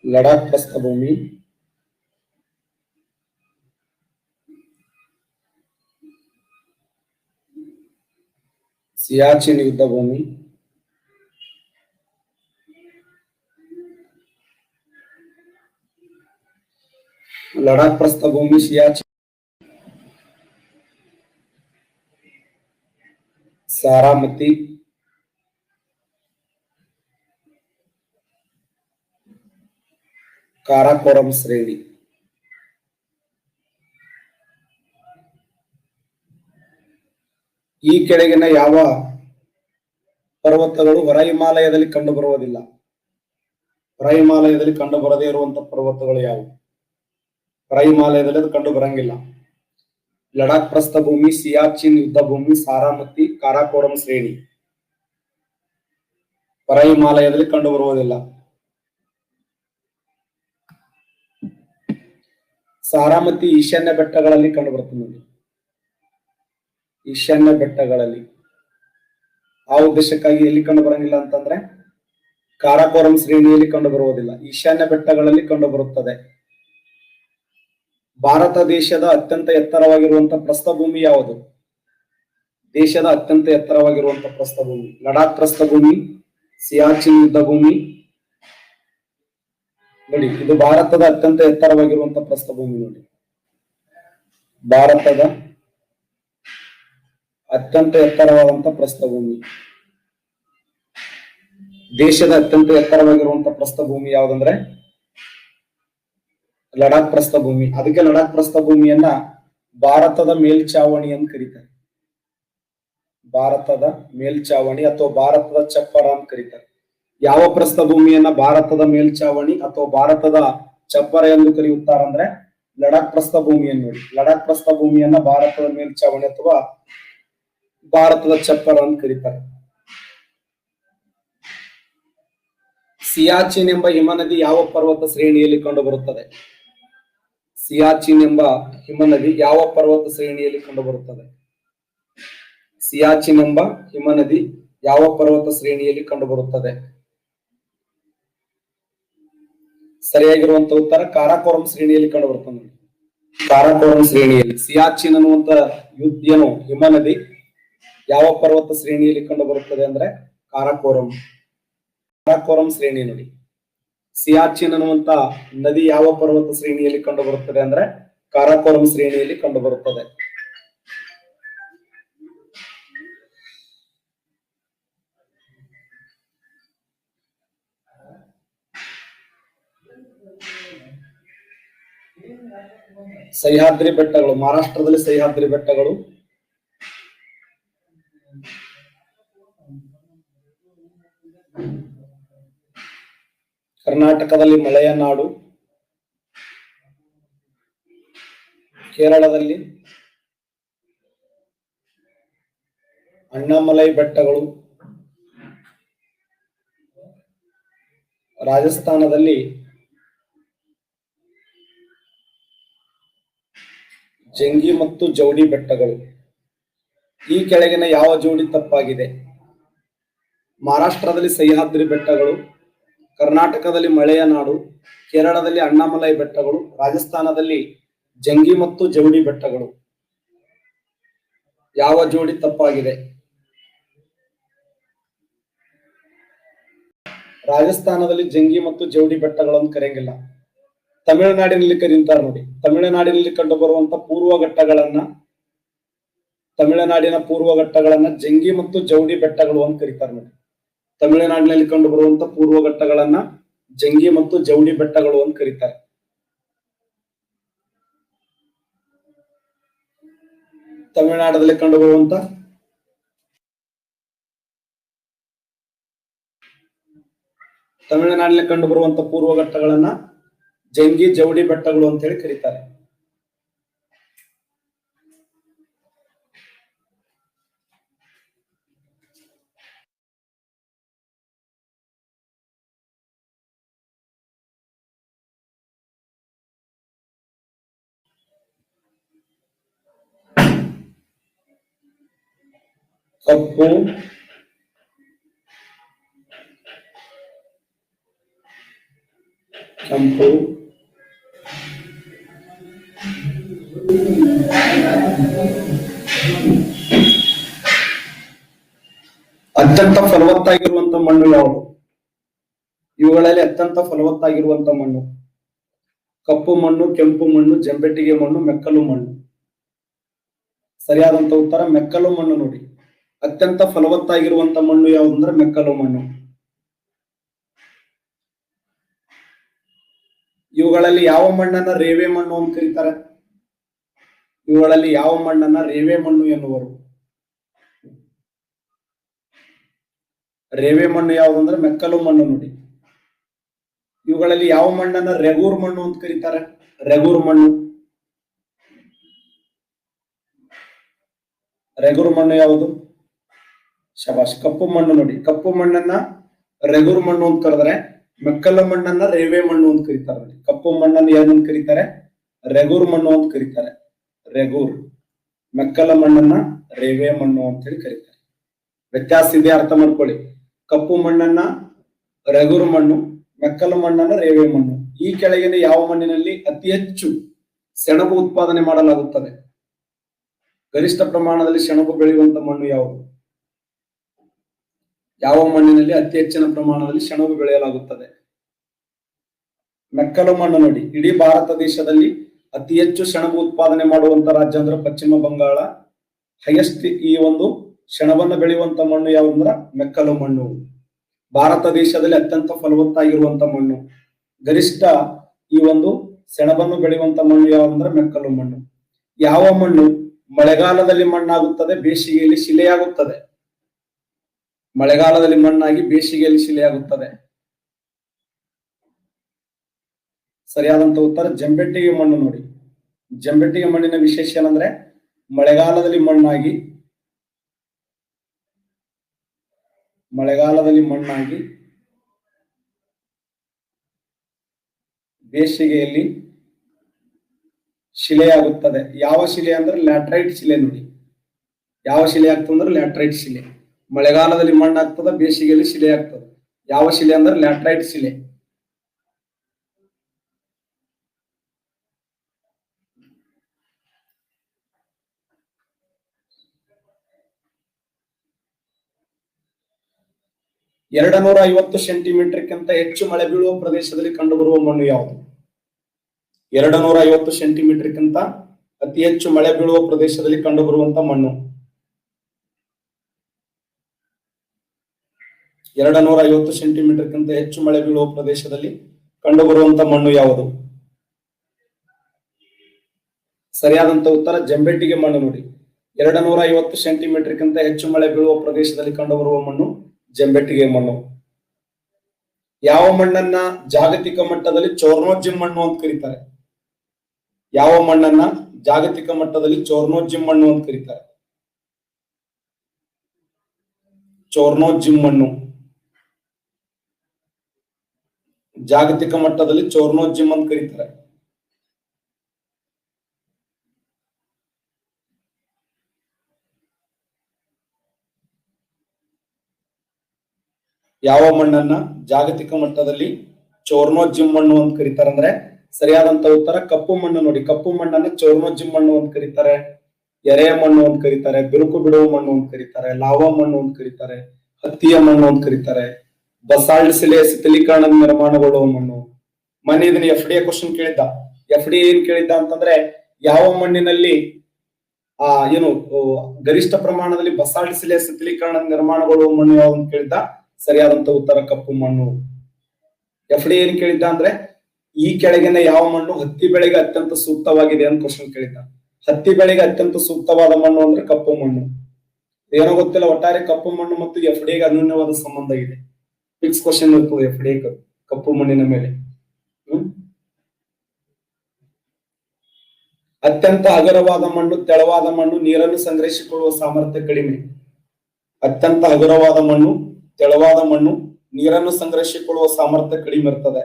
ಲಡಾಖ್ ಪ್ರಸ್ಥಭೂಮಿ, ಸಿಯಾಚಿನ್ ಯುದ್ಧ ಭೂಮಿ, ಲಡಾಖ್ ಪ್ರಸ್ಥಭೂಮಿ, ಸಿಯಾಚಿನ್, ಸಾರಾಮತಿ, ಕಾರಾಕೋರಂ ಶ್ರೇಣಿ. ಈ ಕೆಳಗಿನ ಯಾವ ಪರ್ವತಗಳು ಹೊರ ಹಿಮಾಲಯದಲ್ಲಿ ಕಂಡುಬರುವುದಿಲ್ಲ? ಹೊರ ಹಿಮಾಲಯದಲ್ಲಿ ಕಂಡುಬರದೇ ಇರುವಂತಹ ಪರ್ವತಗಳು ಯಾವುವು? ಹೊರ ಹಿಮಾಲಯದಲ್ಲಿ ಅದು ಕಂಡು ಬರಂಗಿಲ್ಲ. ಲಡಾಖ್ ಪ್ರಸ್ಥಭೂಮಿ, ಸಿಯಾಚಿನ್ ಯುದ್ಧ ಭೂಮಿ, ಸಾರಾಮತಿ, ಕಾರಾಕೋರಂ ಶ್ರೇಣಿ ಹೊರ ಹಿಮಾಲಯದಲ್ಲಿ ಕಂಡು ಬರುವುದಿಲ್ಲ. ಸಾರಾಮತಿ ಈಶಾನ್ಯ ಬೆಟ್ಟಗಳಲ್ಲಿ ಕಂಡು ಬರುತ್ತದೆ ನೋಡಿ. ಈಶಾನ್ಯ ಬೆಟ್ಟಗಳಲ್ಲಿ. ಆ ಉದ್ದೇಶಕ್ಕಾಗಿ ಎಲ್ಲಿ ಕಂಡು ಬರಂಗಿಲ್ಲ ಅಂತಂದ್ರೆ ಕಾರಾಕೋರಂ ಶ್ರೇಣಿಯಲ್ಲಿ ಕಂಡು ಬರುವುದಿಲ್ಲ, ಈಶಾನ್ಯ ಬೆಟ್ಟಗಳಲ್ಲಿ ಕಂಡು ಬರುತ್ತದೆ. ಭಾರತ ದೇಶದ ಅತ್ಯಂತ ಎತ್ತರವಾಗಿರುವಂತಹ ಪ್ರಸ್ಥಭೂಮಿ ಯಾವುದು? ದೇಶದ ಅತ್ಯಂತ ಎತ್ತರವಾಗಿರುವಂತಹ ಪ್ರಸ್ಥಭೂಮಿ ಲಡಾಖ್ ಪ್ರಸ್ಥಭೂಮಿ, ಸಿಯಾಚಿನ್ ಯುದ್ಧ ಭೂಮಿ. ನೋಡಿ, ಇದು ಭಾರತದ ಅತ್ಯಂತ ಎತ್ತರವಾಗಿರುವಂತಹ ಪ್ರಸ್ಥಭೂಮಿ. ನೋಡಿ, ಭಾರತದ ಅತ್ಯಂತ ಎತ್ತರವಾದಂತಹ ಪ್ರಸ್ಥಭೂಮಿ. ದೇಶದ ಅತ್ಯಂತ ಎತ್ತರವಾಗಿರುವಂತಹ ಪ್ರಸ್ಥಭೂಮಿ ಯಾವುದಂದ್ರೆ ಲಡಾಖ್ ಪ್ರಸ್ಥಭೂಮಿ. ಅದಕ್ಕೆ ಲಡಾಖ್ ಪ್ರಸ್ಥಭೂಮಿಯನ್ನ ಭಾರತದ ಮೇಲ್ಚಾವಣಿ ಅಂತ ಕರೀತಾರೆ. ಭಾರತದ ಮೇಲ್ಚಾವಣಿ ಅಥವಾ ಭಾರತದ ಚಪ್ಪರ ಅಂತ ಕರೀತಾರೆ. ಯಾವ ಪ್ರಸ್ಥಭೂಮಿಯನ್ನ ಭಾರತದ ಮೇಲ್ಚಾವಣಿ ಅಥವಾ ಭಾರತದ ಚಪ್ಪರ ಎಂದು ಕರೆಯುತ್ತಾರಂದ್ರೆ ಲಡಾಖ್ ಪ್ರಸ್ಥಭೂಮಿಯನ್ನು. ನೋಡಿ, ಲಡಾಖ್ ಪ್ರಸ್ಥಭೂಮಿಯನ್ನ ಭಾರತದ ಮೇಲ್ಚಾವಣಿ ಅಥವಾ ಭಾರತದ ಚಪ್ಪರ ಅಂತ ಕರೀತಾರೆ. ಸಿಯಾಚಿನ್ ಎಂಬ ಹಿಮನದಿ ಯಾವ ಪರ್ವತ ಶ್ರೇಣಿಯಲ್ಲಿ ಕಂಡು ಬರುತ್ತದೆ? ಸಿಯಾಚಿನ್ ಎಂಬ ಹಿಮನದಿ ಯಾವ ಪರ್ವತ ಶ್ರೇಣಿಯಲ್ಲಿ ಕಂಡು ಬರುತ್ತದೆ? ಸಿಯಾಚಿನ್ ಎಂಬ ಹಿಮನದಿ ಯಾವ ಪರ್ವತ ಶ್ರೇಣಿಯಲ್ಲಿ ಕಂಡು ಬರುತ್ತದೆ? ಸರಿಯಾಗಿರುವಂತಹ ಉತ್ತರ ಕಾರಾಕೋರಂ ಶ್ರೇಣಿಯಲ್ಲಿ ಕಂಡು ಬರುತ್ತದೆ. ಕಾರಾಕೋರಂ ಶ್ರೇಣಿಯಲ್ಲಿ. ಸಿಯಾಚಿನ್ ಅನ್ನುವಂತ ಏನು ಹಿಮನದಿ ಯಾವ ಪರ್ವತ ಶ್ರೇಣಿಯಲ್ಲಿ ಕಂಡು ಬರುತ್ತದೆ ಅಂದ್ರೆ ಕಾರಾಕೋರಂ. ಕಾರಾಕೋರಂ ಶ್ರೇಣಿ. ನೋಡಿ, ಸಿಯಾಚಿನ್ ಅನ್ನುವಂತ ನದಿ ಯಾವ ಪರ್ವತ ಶ್ರೇಣಿಯಲ್ಲಿ ಕಂಡು ಬರುತ್ತದೆ ಅಂದ್ರೆ ಕಾರಾಕೋರಂ ಶ್ರೇಣಿಯಲ್ಲಿ ಕಂಡು ಬರುತ್ತದೆ. ಸಹ್ಯಾದ್ರಿ ಬೆಟ್ಟಗಳು, ಮಹಾರಾಷ್ಟ್ರದಲ್ಲಿ ಸಹ್ಯಾದ್ರಿ ಬೆಟ್ಟಗಳು. ಕರ್ನಾಟಕದಲ್ಲಿ ಮಳೆಯ ನಾಡು, ಕೇರಳದಲ್ಲಿ ಅಣ್ಣಾಮಲೈ ಬೆಟ್ಟಗಳು, ರಾಜಸ್ಥಾನದಲ್ಲಿ ಜಂಗಿ ಮತ್ತು ಜೌಡಿ ಬೆಟ್ಟಗಳು. ಈ ಕೆಳಗಿನ ಯಾವ ಜೋಡಿ ತಪ್ಪಾಗಿದೆ? ಮಹಾರಾಷ್ಟ್ರದಲ್ಲಿ ಸಹ್ಯಾದ್ರಿ ಬೆಟ್ಟಗಳು, ಕರ್ನಾಟಕದಲ್ಲಿ ಮಳೆಯ ನಾಡು, ಕೇರಳದಲ್ಲಿ ಅಣ್ಣಾಮಲೈ ಬೆಟ್ಟಗಳು, ರಾಜಸ್ಥಾನದಲ್ಲಿ ಜಂಗಿ ಮತ್ತು ಜೌಡಿ ಬೆಟ್ಟಗಳು. ಯಾವ ಜೋಡಿ ತಪ್ಪಾಗಿದೆ? ರಾಜಸ್ಥಾನದಲ್ಲಿ ಜಂಗಿ ಮತ್ತು ಜೌಡಿ ಬೆಟ್ಟಗಳನ್ನು ಕರೆಯಂಗಿಲ್ಲ. ತಮಿಳುನಾಡಿನಲ್ಲಿ ಕರೀತಾರೆ ನೋಡಿ. ತಮಿಳುನಾಡಿನಲ್ಲಿ ಕಂಡು ಬರುವಂತ ತಮಿಳುನಾಡಿನ ಪೂರ್ವ ಘಟ್ಟಗಳನ್ನ ಜಂಗಿ ಮತ್ತು ಜೌಡಿ ಬೆಟ್ಟಗಳು ಅಂತ ಕರೀತಾರೆ ನೋಡಿ. ತಮಿಳುನಾಡಿನಲ್ಲಿ ಕಂಡು ಬರುವಂತ ಪೂರ್ವ ಘಟ್ಟಗಳನ್ನ ಜಂಗಿ ಮತ್ತು ಜೌಡಿ ಬೆಟ್ಟಗಳು ಅಂತ ಕರೀತಾರೆ. ತಮಿಳುನಾಡಿನಲ್ಲಿ ಕಂಡು ಬರುವಂತ ಪೂರ್ವ ಘಟ್ಟಗಳನ್ನ ಜಂಗಿ ಜೌಡಿ ಬೆಟ್ಟಗಳು ಅಂತ ಹೇಳಿ ಕರೀತಾರೆ. ಕಪ್ಪು, ಕೆಂಪು, ಅತ್ಯಂತ ಫಲವತ್ತಾಗಿರುವಂತ ಮಣ್ಣು ಯಾವುದು? ಇವುಗಳಲ್ಲಿ ಅತ್ಯಂತ ಫಲವತ್ತಾಗಿರುವಂತ ಮಣ್ಣು ಕಪ್ಪು ಮಣ್ಣು, ಕೆಂಪು ಮಣ್ಣು, ಜಂಬೆಟ್ಟಿಗೆ ಮಣ್ಣು, ಮೆಕ್ಕಲು ಮಣ್ಣು. ಸರಿಯಾದಂತ ಉತ್ತರ ಮೆಕ್ಕಲು ಮಣ್ಣು. ನೋಡಿ, ಅತ್ಯಂತ ಫಲವತ್ತಾಗಿರುವಂತ ಮಣ್ಣು ಯಾವುದಂದ್ರೆ ಮೆಕ್ಕಲು ಮಣ್ಣು. ಇವುಗಳಲ್ಲಿ ಯಾವ ಮಣ್ಣನ್ನ ರೇವೆ ಮಣ್ಣು ಅಂತ ಕರೀತಾರೆ? ಇವುಗಳಲ್ಲಿ ಯಾವ ಮಣ್ಣನ್ನ ರೇವೆ ಮಣ್ಣು ಎನ್ನುವರು? ರೇವೆ ಮಣ್ಣು ಯಾವುದಂದ್ರೆ ಮೆಕ್ಕಲು ಮಣ್ಣು. ನೋಡಿ, ಇವುಗಳಲ್ಲಿ ಯಾವ ಮಣ್ಣನ್ನ ರೆಗೂರ್ ಮಣ್ಣು ಅಂತ ಕರೀತಾರೆ? ರೆಗೂರ್ ಮಣ್ಣು. ರೆಗೂರ್ ಮಣ್ಣು ಯಾವುದು? ಶಬಾಷ್, ಕಪ್ಪು ಮಣ್ಣು. ನೋಡಿ, ಕಪ್ಪು ಮಣ್ಣನ್ನ ರೆಗೂರ್ ಮಣ್ಣು ಅಂತ ಕರೆದ್ರೆ ಮೆಕ್ಕಲು ಮಣ್ಣನ್ನ ರೇವೆ ಮಣ್ಣು ಅಂತ ಕರೀತಾರೆ. ನೋಡಿ, ಕಪ್ಪು ಮಣ್ಣನ್ನು ಏನಂತ ಕರೀತಾರೆ? ರೆಗೂರ್ ಮಣ್ಣು ಅಂತ ಕರೀತಾರೆ. ರೆಗೂರ್. ಮೆಕ್ಕಲ ಮಣ್ಣನ್ನ ರೇವೆ ಮಣ್ಣು ಅಂತ ಹೇಳಿ ಕರೀತಾರೆ. ವ್ಯತ್ಯಾಸ ಇದೆ, ಅರ್ಥ ಮಾಡ್ಕೊಳ್ಳಿ. ಕಪ್ಪು ಮಣ್ಣನ್ನ ರೆಗೂರ್ ಮಣ್ಣು, ಮೆಕ್ಕಲು ಮಣ್ಣನ್ನ ರೇವೆ ಮಣ್ಣು. ಈ ಕೆಳಗಿನ ಯಾವ ಮಣ್ಣಿನಲ್ಲಿ ಅತಿ ಹೆಚ್ಚು ಸೆಣಬು ಉತ್ಪಾದನೆ ಮಾಡಲಾಗುತ್ತದೆ? ಗರಿಷ್ಠ ಪ್ರಮಾಣದಲ್ಲಿ ಸೆಣಬು ಬೆಳೆಯುವಂತ ಮಣ್ಣು ಯಾವುದು? ಯಾವ ಮಣ್ಣಿನಲ್ಲಿ ಅತಿ ಹೆಚ್ಚಿನ ಪ್ರಮಾಣದಲ್ಲಿ ಸೆಣಬು ಬೆಳೆಯಲಾಗುತ್ತದೆ? ಮೆಕ್ಕಲು ಮಣ್ಣು. ನೋಡಿ, ಇಡೀ ಭಾರತ ದೇಶದಲ್ಲಿ ಅತಿ ಹೆಚ್ಚು ಸೆಣಬು ಉತ್ಪಾದನೆ ಮಾಡುವಂತ ರಾಜ್ಯ ಅಂದ್ರೆ ಪಶ್ಚಿಮ ಬಂಗಾಳ. ಹೈಯೆಸ್ಟ್ ಈ ಒಂದು ಸೆಣಬನ್ನು ಬೆಳೆಯುವಂತ ಮಣ್ಣು ಯಾವಂದ್ರ ಮೆಕ್ಕಲು ಮಣ್ಣು. ಭಾರತ ದೇಶದಲ್ಲಿ ಅತ್ಯಂತ ಫಲವತ್ತಾಗಿರುವಂತ ಮಣ್ಣು, ಗರಿಷ್ಠ ಈ ಒಂದು ಸೆಣಬನ್ನು ಬೆಳೆಯುವಂತ ಮಣ್ಣು ಯಾವಂದ್ರೆ ಮೆಕ್ಕಲು ಮಣ್ಣು. ಯಾವ ಮಣ್ಣು ಮಳೆಗಾಲದಲ್ಲಿ ಮಣ್ಣಾಗುತ್ತದೆ, ಬೇಸಿಗೆಯಲ್ಲಿ ಶಿಲೆಯಾಗುತ್ತದೆ? ಮಳೆಗಾಲದಲ್ಲಿ ಮಣ್ಣಾಗಿ ಬೇಸಿಗೆಯಲ್ಲಿ ಶಿಲೆಯಾಗುತ್ತದೆ. ಸರಿಯಾದಂತ ಉತ್ತರ ಜಂಬೆಟ್ಟಿಗೆ ಮಣ್ಣು. ನೋಡಿ, ಜಂಬೆಟ್ಟಿಗೆ ಮಣ್ಣಿನ ವಿಶೇಷ ಏನಂದ್ರೆ ಮಳೆಗಾಲದಲ್ಲಿ ಮಣ್ಣಾಗಿ ಬೇಸಿಗೆಯಲ್ಲಿ ಶಿಲೆಯಾಗುತ್ತದೆ. ಯಾವ ಶಿಲೆ ಅಂದ್ರೆ ಲ್ಯಾಟ್ರೈಟ್ ಶಿಲೆ. ನೋಡಿ, ಯಾವ ಶಿಲೆ ಆಗ್ತದೆ ಅಂದ್ರೆ ಲ್ಯಾಟ್ರೈಟ್ ಶಿಲೆ. ಮಳೆಗಾಲದಲ್ಲಿ ಮಣ್ಣಾಗ್ತದೆ, ಬೇಸಿಗೆಯಲ್ಲಿ ಶಿಲೆ ಆಗ್ತದೆ. ಯಾವ ಶಿಲೆ ಅಂದ್ರೆ ಲ್ಯಾಟ್ರೈಟ್ ಶಿಲೆ. ಎರಡನೂರ 50 ಸೆಂಟಿಮೀಟರ್ಗಿಂತ ಹೆಚ್ಚು ಮಳೆ ಬೀಳುವ ಪ್ರದೇಶದಲ್ಲಿ ಕಂಡುಬರುವ ಮಣ್ಣು ಯಾವುದು? 250 ಸೆಂಟಿಮೀಟರ್ಗಿಂತ ಅತಿ ಹೆಚ್ಚು ಮಳೆ ಬೀಳುವ ಪ್ರದೇಶದಲ್ಲಿ ಕಂಡುಬರುವಂತ ಮಣ್ಣು. 250 ಸೆಂಟಿಮೀಟರ್ಗಿಂತ ಹೆಚ್ಚು ಮಳೆ ಬೀಳುವ ಪ್ರದೇಶದಲ್ಲಿ ಕಂಡುಬರುವಂತ ಮಣ್ಣು ಯಾವುದು? ಸರಿಯಾದಂತ ಉತ್ತರ ಜಂಬೆಟ್ಟಿಗೆ ಮಣ್ಣು. ನೋಡಿ, 250 ಸೆಂಟಿಮೀಟರ್ಗಿಂತ ಹೆಚ್ಚು ಮಳೆ ಬೀಳುವ ಪ್ರದೇಶದಲ್ಲಿ ಕಂಡುಬರುವ ಮಣ್ಣು ಜಂಬೆಟ್ಟಿಗೆ ಮಣ್ಣು. ಯಾವ ಮಣ್ಣನ್ನ ಜಾಗತಿಕ ಮಟ್ಟದಲ್ಲಿ ಚೋರ್ನೋಜಿಮ್ ಮಣ್ಣು ಅಂತ ಕರೀತಾರೆ? ಯಾವ ಮಣ್ಣನ್ನ ಜಾಗತಿಕ ಮಟ್ಟದಲ್ಲಿ ಚೋರ್ನೋಜಿಮ್ ಮಣ್ಣು ಅಂತ ಕರೀತಾರೆ? ಚೋರ್ನೋಜಿಮ್ ಮಣ್ಣು. ಜಾಗತಿಕ ಮಟ್ಟದಲ್ಲಿ ಚೋರ್ನೋಜಿಮ್ ಅಂತ ಕರೀತಾರೆ. ಯಾವ ಮಣ್ಣನ್ನ ಜಾಗತಿಕ ಮಟ್ಟದಲ್ಲಿ ಚೋರ್ನೋಜಿಮ್ ಮಣ್ಣು ಅಂತ ಕರೀತಾರೆ ಅಂದ್ರೆ ಸರಿಯಾದಂತ ಉತ್ತರ ಕಪ್ಪು ಮಣ್ಣು. ನೋಡಿ, ಕಪ್ಪು ಮಣ್ಣನ್ನ ಚೋರ್ನೋಜಿಮ್ ಮಣ್ಣು ಅಂತ ಕರೀತಾರೆ, ಎರೆಯ ಮಣ್ಣು ಅಂತ ಕರೀತಾರೆ, ಬಿರುಕು ಬಿಡುವ ಮಣ್ಣು ಅಂತ ಕರೀತಾರೆ, ಲಾವಾ ಮಣ್ಣು ಅಂತ ಕರೀತಾರೆ, ಹತ್ತಿಯ ಮಣ್ಣು ಅಂತ ಕರೀತಾರೆ, ಬಸಾಲ್ಟ್ ಶಿಲೆ ಶಿಥಿಲೀಕರಣ ನಿರ್ಮಾಣಗೊಳ್ಳುವ ಮಣ್ಣು. ಮೊನ್ನೆ ಇದನ್ನ FDA ಕ್ವಶನ್ ಕೇಳಿದ್ದ. FDA ಏನ್ ಕೇಳಿದ್ದ ಅಂತಂದ್ರೆ ಯಾವ ಮಣ್ಣಿನಲ್ಲಿ ಏನು ಗರಿಷ್ಠ ಪ್ರಮಾಣದಲ್ಲಿ ಬಸಾಲ್ಟ್ ಶಿಲೆ ಶಿಥಿಲೀಕರಣ ನಿರ್ಮಾಣಗೊಳ್ಳುವ ಮಣ್ಣು ಯಾವುದು ಅಂತ ಕೇಳಿದ್ದ. ಸರಿಯಾದಂತ ಉತ್ತರ ಕಪ್ಪು ಮಣ್ಣು. FDA ಏನ್ ಕೇಳಿದ್ದ ಅಂದ್ರೆ ಈ ಕೆಳಗಿನ ಯಾವ ಮಣ್ಣು ಹತ್ತಿ ಬೆಳೆಗೆ ಅತ್ಯಂತ ಸೂಕ್ತವಾಗಿದೆ ಅಂತ ಕ್ವಶನ್ ಕೇಳಿದ್ದ. ಹತ್ತಿ ಬೆಳೆಗೆ ಅತ್ಯಂತ ಸೂಕ್ತವಾದ ಮಣ್ಣು ಅಂದ್ರೆ ಕಪ್ಪು ಮಣ್ಣು. ಏನೋ ಗೊತ್ತಿಲ್ಲ, ಒಟ್ಟಾರೆ ಕಪ್ಪು ಮಣ್ಣು ಮತ್ತು FDAಗೆ ಅನ್ಯೋನ್ಯವಾದ ಸಂಬಂಧ ಇದೆ. ಫಿಕ್ಸ್ ಕ್ವಶನ್ ಇರ್ತದೆ FDA ಕಪ್ಪು ಮಣ್ಣಿನ ಮೇಲೆ. ಅತ್ಯಂತ ಹಗುರವಾದ ಮಣ್ಣು, ತೆಳುವಾದ ಮಣ್ಣು, ನೀರನ್ನು ಸಂಗ್ರಹಿಸಿಕೊಳ್ಳುವ ಸಾಮರ್ಥ್ಯ ಕಡಿಮೆ. ಅತ್ಯಂತ ಹಗುರವಾದ ಮಣ್ಣು, ತೆಳುವಾದ ಮಣ್ಣು, ನೀರನ್ನು ಸಂಗ್ರಹಿಸಿಕೊಳ್ಳುವ ಸಾಮರ್ಥ್ಯ ಕಡಿಮೆ ಇರ್ತದೆ.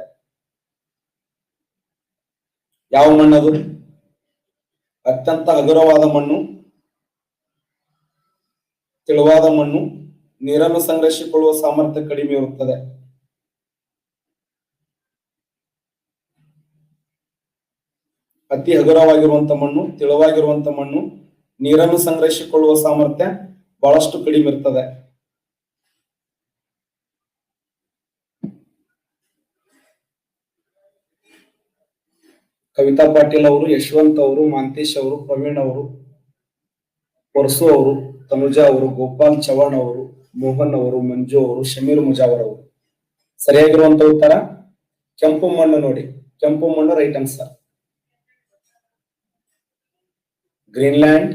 ಯಾವ ಮಣ್ಣದು? ಅತ್ಯಂತ ಹಗುರವಾದ ಮಣ್ಣು, ತೆಳುವಾದ ಮಣ್ಣು, ನೀರನ್ನು ಸಂಗ್ರಹಿಸಿಕೊಳ್ಳುವ ಸಾಮರ್ಥ್ಯ ಕಡಿಮೆ ಇರುತ್ತದೆ. ಅತಿ ಹಗುರವಾಗಿರುವಂತ ಮಣ್ಣು, ತೆಳುವಾಗಿರುವಂತ ಮಣ್ಣು, ನೀರನ್ನು ಸಂಗ್ರಹಿಸಿಕೊಳ್ಳುವ ಸಾಮರ್ಥ್ಯ ಬಹಳಷ್ಟು ಕಡಿಮೆ ಇರ್ತದೆ. ಕವಿತಾ ಪಾಟೀಲ್ ಅವರು, ಯಶವಂತ್ ಅವರು, ಮಾಂತೇಶ್ ಅವರು, ಪ್ರವೀಣ್ ಅವರು, ಪರಸು ಅವರು, ತನುಜಾ ಅವರು, ಗೋಪಾಲ್ ಚವಾಣ್ ಅವರು, ಮೋಹನ್ ಅವರು, ಮಂಜು ಅವರು, ಶಮೀರ್ ಮುಜಾವರ್ ಅವರು. ಸರಿಯಾಗಿರುವಂತ ಉತ್ತರ ಕೆಂಪು ಮಣ್ಣು ನೋಡಿ, ಕೆಂಪು ಮಣ್ಣು right answer. Greenland,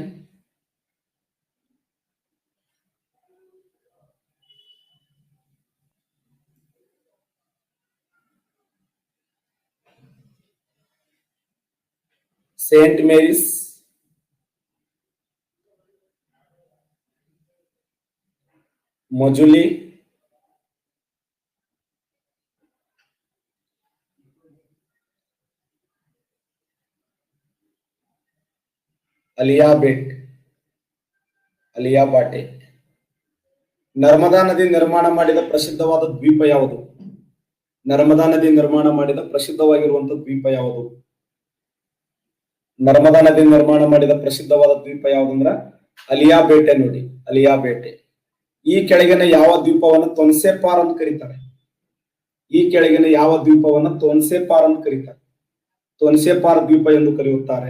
Saint Mary's, Majuli, Aliabet, Aliabet. Narmada ನದಿ ನಿರ್ಮಾಣ ಮಾಡಿದ ಪ್ರಸಿದ್ಧವಾದ ದ್ವೀಪ ಯಾವುದು? ನರ್ಮದಾ ನದಿ ನಿರ್ಮಾಣ ಮಾಡಿದ ಪ್ರಸಿದ್ಧವಾಗಿರುವಂತಹ ದ್ವೀಪ ಯಾವುದು? ನರ್ಮದಾ ನದಿ ನಿರ್ಮಾಣ ಮಾಡಿದ ಪ್ರಸಿದ್ಧವಾದ ದ್ವೀಪ ಯಾವುದಂದ್ರ ಅಲಿಯಾಬೇಟೆ ನೋಡಿ, ಅಲಿಯಾಬೇಟೆ. ಈ ಕೆಳಗಿನ ಯಾವ ದ್ವೀಪವನ್ನು ತೊನ್ಸೆಪಾರ್ ಅಂತ ಕರೀತಾರೆ? ಈ ಕೆಳಗಿನ ಯಾವ ದ್ವೀಪವನ್ನು ತೊನ್ಸೆಪಾರ್ ಅಂತ ಕರೀತಾರೆ? ತೊನ್ಸೆಪಾರ್ ದ್ವೀಪ ಎಂದು ಕರೆಯುತ್ತಾರೆ.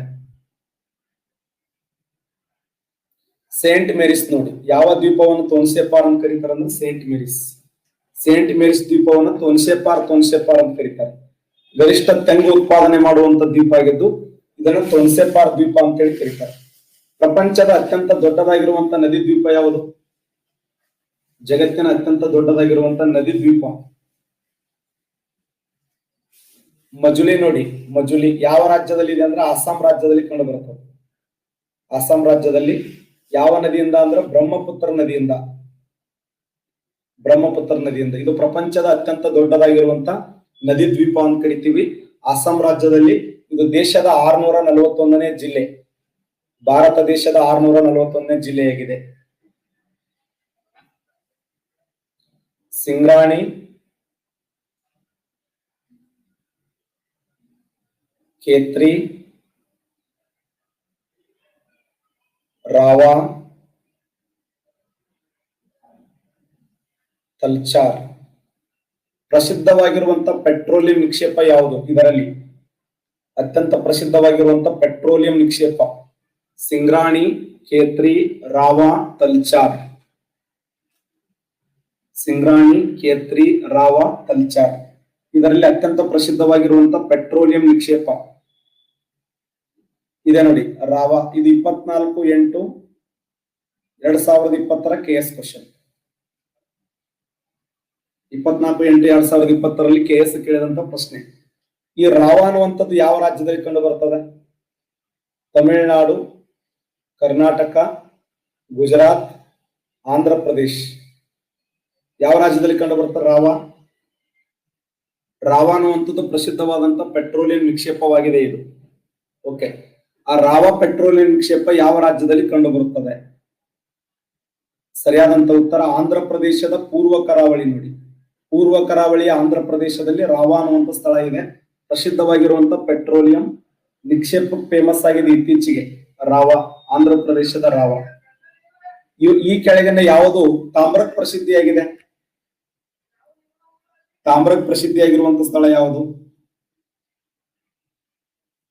ಸೇಂಟ್ ಮೇರಿಸ್ ನೋಡಿ, ಯಾವ ದ್ವೀಪವನ್ನು ತೊನ್ಸೆಪಾರ್ ಅಂತ ಕರೀತಾರೆ ಅಂದ್ರೆ ಸೇಂಟ್ ಮೇರಿಸ್. ಸೇಂಟ್ ಮೇರಿಸ್ ದ್ವೀಪವನ್ನು ತೊನ್ಸೆಪಾರ್ ಅಂತ ಕರೀತಾರೆ. ಗರಿಷ್ಠ ತೆಂಗು ಉತ್ಪಾದನೆ ಮಾಡುವಂತ ದ್ವೀಪ ಆಗಿದ್ದು ಇದನ್ನು ತೊನ್ಸೆಪಾರ್ ದ್ವೀಪ ಅಂತ ಹೇಳಿ ಕರೀತಾರೆ. ಪ್ರಪಂಚದ ಅತ್ಯಂತ ದೊಡ್ಡದಾಗಿರುವಂತ ನದಿ ದ್ವೀಪ ಯಾವುದು? ಜಗತ್ತಿನ ಅತ್ಯಂತ ದೊಡ್ಡದಾಗಿರುವಂತ ನದಿ ದ್ವೀಪ ಮಜುಲಿ ನೋಡಿ, ಮಜುಲಿ. ಯಾವ ರಾಜ್ಯದಲ್ಲಿ ಇದೆ ಅಂದ್ರೆ ಅಸ್ಸಾಂ ರಾಜ್ಯದಲ್ಲಿ ಕಂಡು ಬರುತ್ತದೆ. ಅಸ್ಸಾಂ ರಾಜ್ಯದಲ್ಲಿ ಯಾವ ನದಿಯಿಂದ ಅಂದ್ರೆ ಬ್ರಹ್ಮಪುತ್ರ ನದಿಯಿಂದ. ಬ್ರಹ್ಮಪುತ್ರ ನದಿಯಿಂದ. ಇದು ಪ್ರಪಂಚದ ಅತ್ಯಂತ ದೊಡ್ಡದಾಗಿರುವಂತ ನದಿ ದ್ವೀಪ ಅಂತ ಕರಿತೀವಿ. ಅಸ್ಸಾಂ ರಾಜ್ಯದಲ್ಲಿ ಇದು ದೇಶದ 641ನೇ ಜಿಲ್ಲೆ, ಭಾರತ ದೇಶದ 641ನೇ ಜಿಲ್ಲೆಯಾಗಿದೆ. ಸಿಂಗ್ರಾಣಿ, ಖೇತ್ರಿ, ರಾವಾ, ತಲ್ಚಾರ್. ಪ್ರಸಿದ್ಧವಾಗಿರುವಂತ ಪೆಟ್ರೋಲಿಯಂ ನಿಕ್ಷೇಪ ಯಾವುದು? ಇದರಲ್ಲಿ ಅತ್ಯಂತ ಪ್ರಸಿದ್ಧವಾಗಿರುವಂತ ಪೆಟ್ರೋಲಿಯಂ ನಿಕ್ಷೇಪ ಸಿಂಗ್ರಾಣಿ, ಖೇತ್ರಿ, ರಾವಾ, ತಲ್ಚಾರ್. ಸಿಂಗ್ರಾಣಿ, ಖೇತ್ರಿ, ರಾವಾ, ತಲ್ಚಾರ್. ಇದರಲ್ಲಿ ಅತ್ಯಂತ ಪ್ರಸಿದ್ಧವಾಗಿರುವಂತ ಪೆಟ್ರೋಲಿಯಂ ನಿಕ್ಷೇಪ ಇದೆ ನೋಡಿ, ರಾವಾ. ಇದು 24/8/2020 KS ಕ್ವಶನ್. 24/8/2020 KS ಕೇಳಿದಂತ ಪ್ರಶ್ನೆ. ಈ ರಾವಾ ಅನ್ನುವಂಥದ್ದು ಯಾವ ರಾಜ್ಯದಲ್ಲಿ ಕಂಡು ಬರ್ತದೆ? ತಮಿಳುನಾಡು, ಕರ್ನಾಟಕ, ಗುಜರಾತ್, ಆಂಧ್ರ ಪ್ರದೇಶ್. ಯಾವ ರಾಜ್ಯದಲ್ಲಿ ಕಂಡು ಬರ್ತದೆ ರಾವಾ? ರಾವಾ ಅನ್ನುವಂಥದ್ದು ಪ್ರಸಿದ್ಧವಾದಂತ ಪೆಟ್ರೋಲಿಯಂ ನಿಕ್ಷೇಪವಾಗಿದೆ ಇದು. ಓಕೆ, ಆ ರಾವಾ ಪೆಟ್ರೋಲಿಯಂ ನಿಕ್ಷೇಪ ಯಾವ ರಾಜ್ಯದಲ್ಲಿ ಕಂಡು ಬರುತ್ತದೆ? ಸರಿಯಾದಂತ ಉತ್ತರ ಆಂಧ್ರ ಪ್ರದೇಶದ ಪೂರ್ವ ಕರಾವಳಿ ನೋಡಿ. ಪೂರ್ವ ಕರಾವಳಿಯ ಆಂಧ್ರ ಪ್ರದೇಶದಲ್ಲಿ ರಾವಾ ಅನ್ನುವಂಥ ಸ್ಥಳ ಇದೆ. ಪ್ರಸಿದ್ಧವಾಗಿರುವಂತ ಪೆಟ್ರೋಲಿಯಂ ನಿಕ್ಷೇಪ ಫೇಮಸ್ ಆಗಿದೆ ಇತ್ತೀಚೆಗೆ ರಾವಾ, ಆಂಧ್ರ ಪ್ರದೇಶದ ರಾವಾ. ಈ ಕೆಳಗಿನ ಯಾವುದು ತಾಮ್ರಕ್ಕೆ ಪ್ರಸಿದ್ಧಿಯಾಗಿದೆ? ತಾಮ್ರಕ್ಕೆ ಪ್ರಸಿದ್ಧಿಯಾಗಿರುವಂತ ಸ್ಥಳ ಯಾವುದು?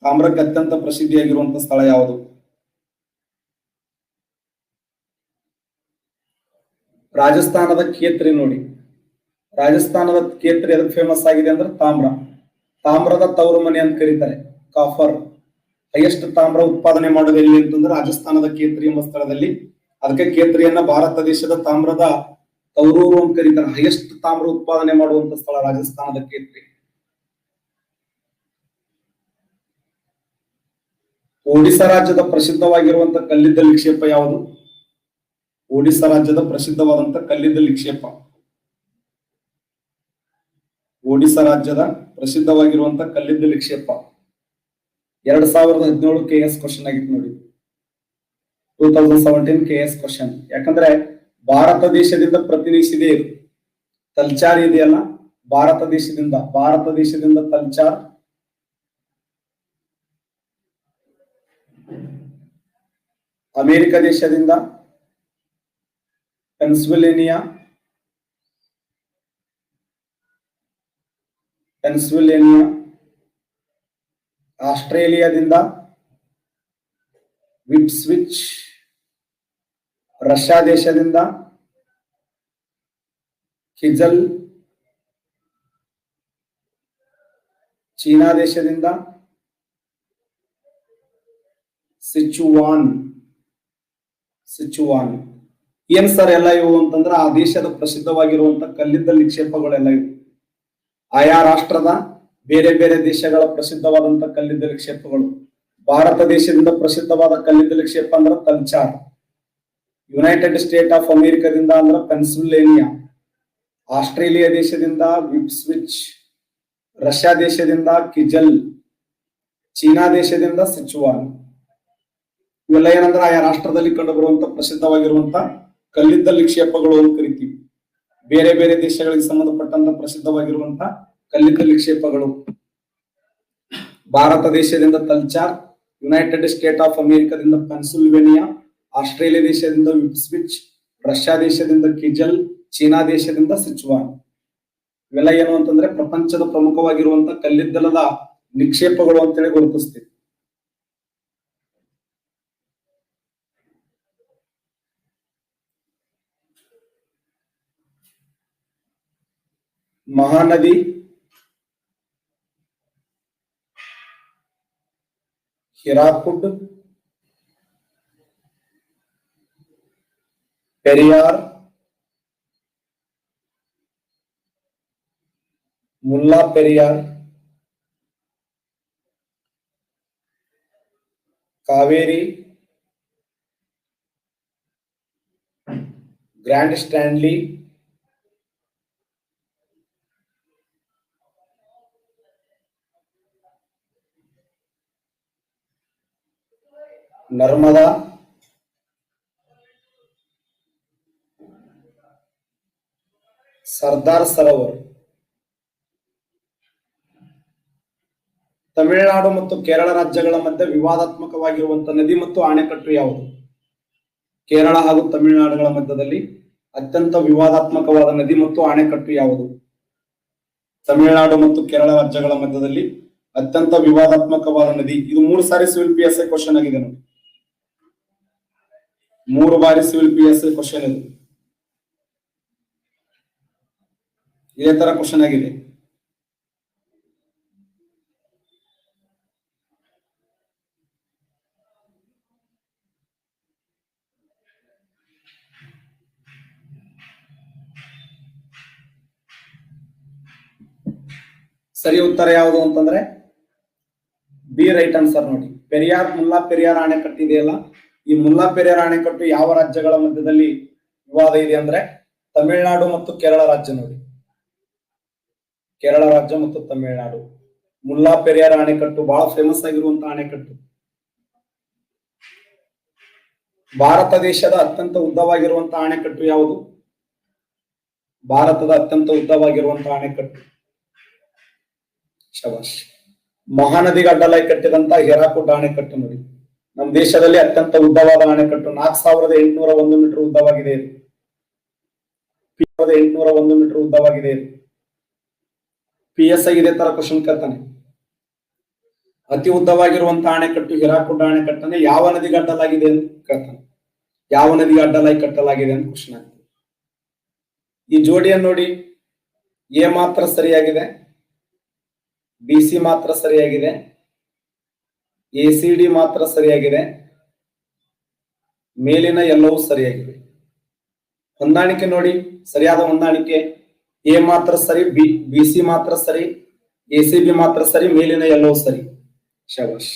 ತಾಮ್ರಕ್ಕೆ ಅತ್ಯಂತ ಪ್ರಸಿದ್ಧಿಯಾಗಿರುವಂತ ಸ್ಥಳ ಯಾವುದು? ರಾಜಸ್ಥಾನದ ಖೇತ್ರಿ ನೋಡಿ. ರಾಜಸ್ಥಾನದ ಖೇತ್ರಿ ಅದಕ್ಕೆ ಫೇಮಸ್ ಆಗಿದೆ ಅಂದ್ರೆ ತಾಮ್ರ. ತಾಮ್ರದ ತವರು ಮನೆ ಅಂತ ಕರೀತಾರೆ, ಕಾಫರ್. ಹೈಯೆಸ್ಟ್ ತಾಮ್ರ ಉತ್ಪಾದನೆ ಮಾಡೋದು ಎಲ್ಲಿ ಅಂತಂದ್ರೆ ರಾಜಸ್ಥಾನದ ಖೇತ್ರಿ ಎಂಬ ಸ್ಥಳದಲ್ಲಿ. ಅದಕ್ಕೆ ಖೇತ್ರಿಯನ್ನ ಭಾರತ ದೇಶದ ತಾಮ್ರದ ತವರೂರು ಅಂತ ಕರೀತಾರೆ. ಹೈಯೆಸ್ಟ್ ತಾಮ್ರ ಉತ್ಪಾದನೆ ಮಾಡುವಂತ ಸ್ಥಳ ರಾಜಸ್ಥಾನದ ಖೇತ್ರಿ. ಒಡಿಶಾ ರಾಜ್ಯದ ಪ್ರಸಿದ್ಧವಾಗಿರುವಂತ ಕಲ್ಲಿದ್ದಲು ನಿಕ್ಷೇಪ ಯಾವುದು? ಒಡಿಶಾ ರಾಜ್ಯದ ಪ್ರಸಿದ್ಧವಾದಂತ ಕಲ್ಲಿದ್ದಲು ನಿಕ್ಷೇಪ. ಒಡಿಶಾ ರಾಜ್ಯದ ಪ್ರಸಿದ್ಧವಾಗಿರುವಂತ ಕಲ್ಲಿದ್ದಲು ನಿಕ್ಷೇಪ 2017 KS ಕ್ವಶನ್ ಆಗಿತ್ತು ನೋಡಿ. 2017 KS ಕ್ವಶನ್. ಯಾಕಂದ್ರೆ ಭಾರತ ದೇಶದಿಂದ ಪ್ರತಿನಿಧಿಸಿದೆ ಇದು. ತಲ್ಚಾರ್ ಇದೆಯಲ್ಲ, ಭಾರತ ದೇಶದಿಂದ ತಲ್ಚಾರ್ ಅಮೆರಿಕ ದೇಶದಿಂದ ಪೆನ್ಸಿಲ್ವೇನಿಯಾ, ಆಸ್ಟ್ರೇಲಿಯಾದಿಂದ ವಿಪ್ಸ್ವಿಚ್, ರಷ್ಯಾ ದೇಶದಿಂದ ಕಿಜಲ್, ಚೀನಾ ದೇಶದಿಂದ ಸಿಚುವಾನ್. ಏನ್ ಸರ್ ಎಲ್ಲ ಇವು ಅಂತಂದ್ರೆ ಆ ದೇಶದ ಪ್ರಸಿದ್ಧವಾಗಿರುವಂತ ಕಲ್ಲಿದ್ದಲು ನಿಕ್ಷೇಪಗಳೆಲ್ಲ ಇವು. ಆಯಾ ರಾಷ್ಟ್ರದ ಬೇರೆ ಬೇರೆ ದೇಶಗಳ ಪ್ರಸಿದ್ಧವಾದಂತ ಕಲ್ಲಿದ್ದಲು ನಿಕ್ಷೇಪಗಳು. ಭಾರತ ದೇಶದಿಂದ ಪ್ರಸಿದ್ಧವಾದ ಕಲ್ಲಿದ್ದಲು ನಿಕ್ಷೇಪ ಅಂದ್ರೆ ತಲ್ಚಾರ್, ಯುನೈಟೆಡ್ ಸ್ಟೇಟ್ ಆಫ್ ಅಮೆರಿಕದಿಂದ ಅಂದ್ರೆ ಪೆನ್ಸಿಲ್ವೇನಿಯಾ, ಆಸ್ಟ್ರೇಲಿಯಾ ದೇಶದಿಂದ ವಿಪ್ಸ್ವಿಚ್, ರಷ್ಯಾ ದೇಶದಿಂದ ಕಿಜಲ್, ಚೀನಾ ದೇಶದಿಂದ ಸಿಚುವಾನ್. ಇವೆಲ್ಲ ಏನಂದ್ರೆ ಆಯಾ ರಾಷ್ಟ್ರದಲ್ಲಿ ಕಂಡು ಬರುವಂತ ಪ್ರಸಿದ್ಧವಾಗಿರುವಂತ ಕಲ್ಲಿದ್ದಲು ನಿಕ್ಷೇಪಗಳು ಅಂತ ಕರಿತೀವಿ. ಬೇರೆ ಬೇರೆ ದೇಶಗಳಿಗೆ ಸಂಬಂಧಪಟ್ಟಂತ ಪ್ರಸಿದ್ಧವಾಗಿರುವಂತ ಕಲ್ಲಿದ್ದಲು ನಿಕ್ಷೇಪಗಳು. ಭಾರತ ದೇಶದಿಂದ ತಲ್ಚಾರ್, ಯುನೈಟೆಡ್ ಸ್ಟೇಟ್ ಆಫ್ ಅಮೆರಿಕದಿಂದ ಪೆನ್ಸಿಲ್ವೇನಿಯಾ, ಆಸ್ಟ್ರೇಲಿಯಾ ದೇಶದಿಂದ ವಿಪ್ಸ್ವಿಚ್, ರಷ್ಯಾ ದೇಶದಿಂದ ಕಿಜಲ್, ಚೀನಾ ದೇಶದಿಂದ ಸಿಚುವಾನ್. ಇವೆಲ್ಲ ಏನು ಅಂತಂದ್ರೆ ಪ್ರಪಂಚದ ಪ್ರಮುಖವಾಗಿರುವಂತ ಕಲ್ಲಿದ್ದಲದ ನಿಕ್ಷೇಪಗಳು ಅಂತೇಳಿ ಗುರುತಿಸ್ತೀವಿ. ಮಹಾನದಿ, ಹಿರಾಕುಡ್, ಪೆರಿಯಾರ್, ಮುಲ್ಲಾ ಪೆರಿಯಾರ್, ಕಾವೇರಿ, ಗ್ರ್ಯಾಂಡ್ ಸ್ಟ್ಯಾನ್ಲಿ, ನರ್ಮದಾ, ಸರ್ದಾರ್ ಸರೋವರ್. ತಮಿಳುನಾಡು ಮತ್ತು ಕೇರಳ ರಾಜ್ಯಗಳ ಮಧ್ಯೆ ವಿವಾದಾತ್ಮಕವಾಗಿರುವಂತಹ ನದಿ ಮತ್ತು ಅಣೆಕಟ್ಟು ಯಾವುದು? ಕೇರಳ ಹಾಗೂ ತಮಿಳುನಾಡುಗಳ ಮಧ್ಯದಲ್ಲಿ ಅತ್ಯಂತ ವಿವಾದಾತ್ಮಕವಾದ ನದಿ ಮತ್ತು ಅಣೆಕಟ್ಟು ಯಾವುದು? ತಮಿಳುನಾಡು ಮತ್ತು ಕೇರಳ ರಾಜ್ಯಗಳ ಮಧ್ಯದಲ್ಲಿ ಅತ್ಯಂತ ವಿವಾದಾತ್ಮಕವಾದ ನದಿ. ಇದು 3 ಸಾರಿ ಸಿವಿಲ್ PSI ಕ್ವಶನ್ ಆಗಿದೆ ನೋಡಿ. 3 ಬಾರಿ ಸಿವಿಲ್ PSI ಕ್ವಶನ್ ಇದು. ಇದೇ ತರ ಕ್ವಶನ್ ಆಗಿದೆ. ಸರಿ ಉತ್ತರ ಯಾವುದು ಅಂತಂದ್ರೆ ಬಿ ರೈಟ್ ಆನ್ಸರ್ ನೋಡಿ. ಪೆರಿಯಾರ್, ಮುಲ್ಲಾ ಪೆರಿಯಾರ್ ಅಣೆಕಟ್ಟು ಇದೆಯಲ್ಲ, ಈ ಮುಲ್ಲಾ ಪೆರಿಯಾರ್ ಅಣೆಕಟ್ಟು ಯಾವ ರಾಜ್ಯಗಳ ಮಧ್ಯದಲ್ಲಿ ವಿವಾದ ಇದೆ ಅಂದ್ರೆ ತಮಿಳುನಾಡು ಮತ್ತು ಕೇರಳ ರಾಜ್ಯ ನೋಡಿ. ಕೇರಳ ರಾಜ್ಯ ಮತ್ತು ತಮಿಳುನಾಡು. ಮುಲ್ಲಾ ಪೆರಿಯಾರ್ ಅಣೆಕಟ್ಟು ಬಹಳ ಫೇಮಸ್ ಆಗಿರುವಂತಹ ಅಣೆಕಟ್ಟು. ಭಾರತ ದೇಶದ ಅತ್ಯಂತ ಉದ್ದವಾಗಿರುವಂತಹ ಅಣೆಕಟ್ಟು ಯಾವುದು? ಭಾರತದ ಅತ್ಯಂತ ಉದ್ದವಾಗಿರುವಂತಹ ಅಣೆಕಟ್ಟು ಶಬಾಷ್, ಮಹಾನದಿಗೆ ಅಡ್ಡಲಾಗಿ ಕಟ್ಟಿದಂತ ಹಿರಾಕುಡ್ ಅಣೆಕಟ್ಟು ನೋಡಿ. ನಮ್ಮ ದೇಶದಲ್ಲಿ ಅತ್ಯಂತ ಉದ್ದವಾದ ಅಣೆಕಟ್ಟು 4801 ಮೀಟರ್ ಉದ್ದವಾಗಿದೆ. 801 ಮೀಟರ್ ಉದ್ದವಾಗಿದೆ. PSI ಇದೇ ತರ ಕ್ವಶನ್ ಕೇಳ್ತಾನೆ. ಅತಿ ಉದ್ದವಾಗಿರುವಂತಹ ಅಣೆಕಟ್ಟು ಹಿರಾಕುಡ್ ಅಣೆಕಟ್ಟನ್ನ ಯಾವ ನದಿಗೆ ಅಡ್ಡಲಾಗಿದೆ ಅಂತ ಕೇಳ್ತಾನೆ. ಯಾವ ನದಿಗೆ ಅಡ್ಡಲಾಗಿ ಕಟ್ಟಲಾಗಿದೆ ಅಂತ ಕ್ವಶನ್ ಆಗ್ತದೆ. ಈ ಜೋಡಿಯನ್ನು ನೋಡಿ, ಎ ಮಾತ್ರ ಸರಿಯಾಗಿದೆ, BC ಮಾತ್ರ ಸರಿಯಾಗಿದೆ, ACD ಮಾತ್ರ ಸರಿಯಾಗಿದೆ, ಮೇಲಿನ ಎಲ್ಲವೂ ಸರಿಯಾಗಿದೆ. ಹೊಂದಾಣಿಕೆ ನೋಡಿ, ಸರಿಯಾದ ಹೊಂದಾಣಿಕೆ. ಎ ಮಾತ್ರ ಸರಿ, BC ಮಾತ್ರ ಸರಿ, ACB ಮಾತ್ರ ಸರಿ, ಮೇಲಿನ ಎಲ್ಲವೂ ಸರಿ. ಶಬಾಷ್,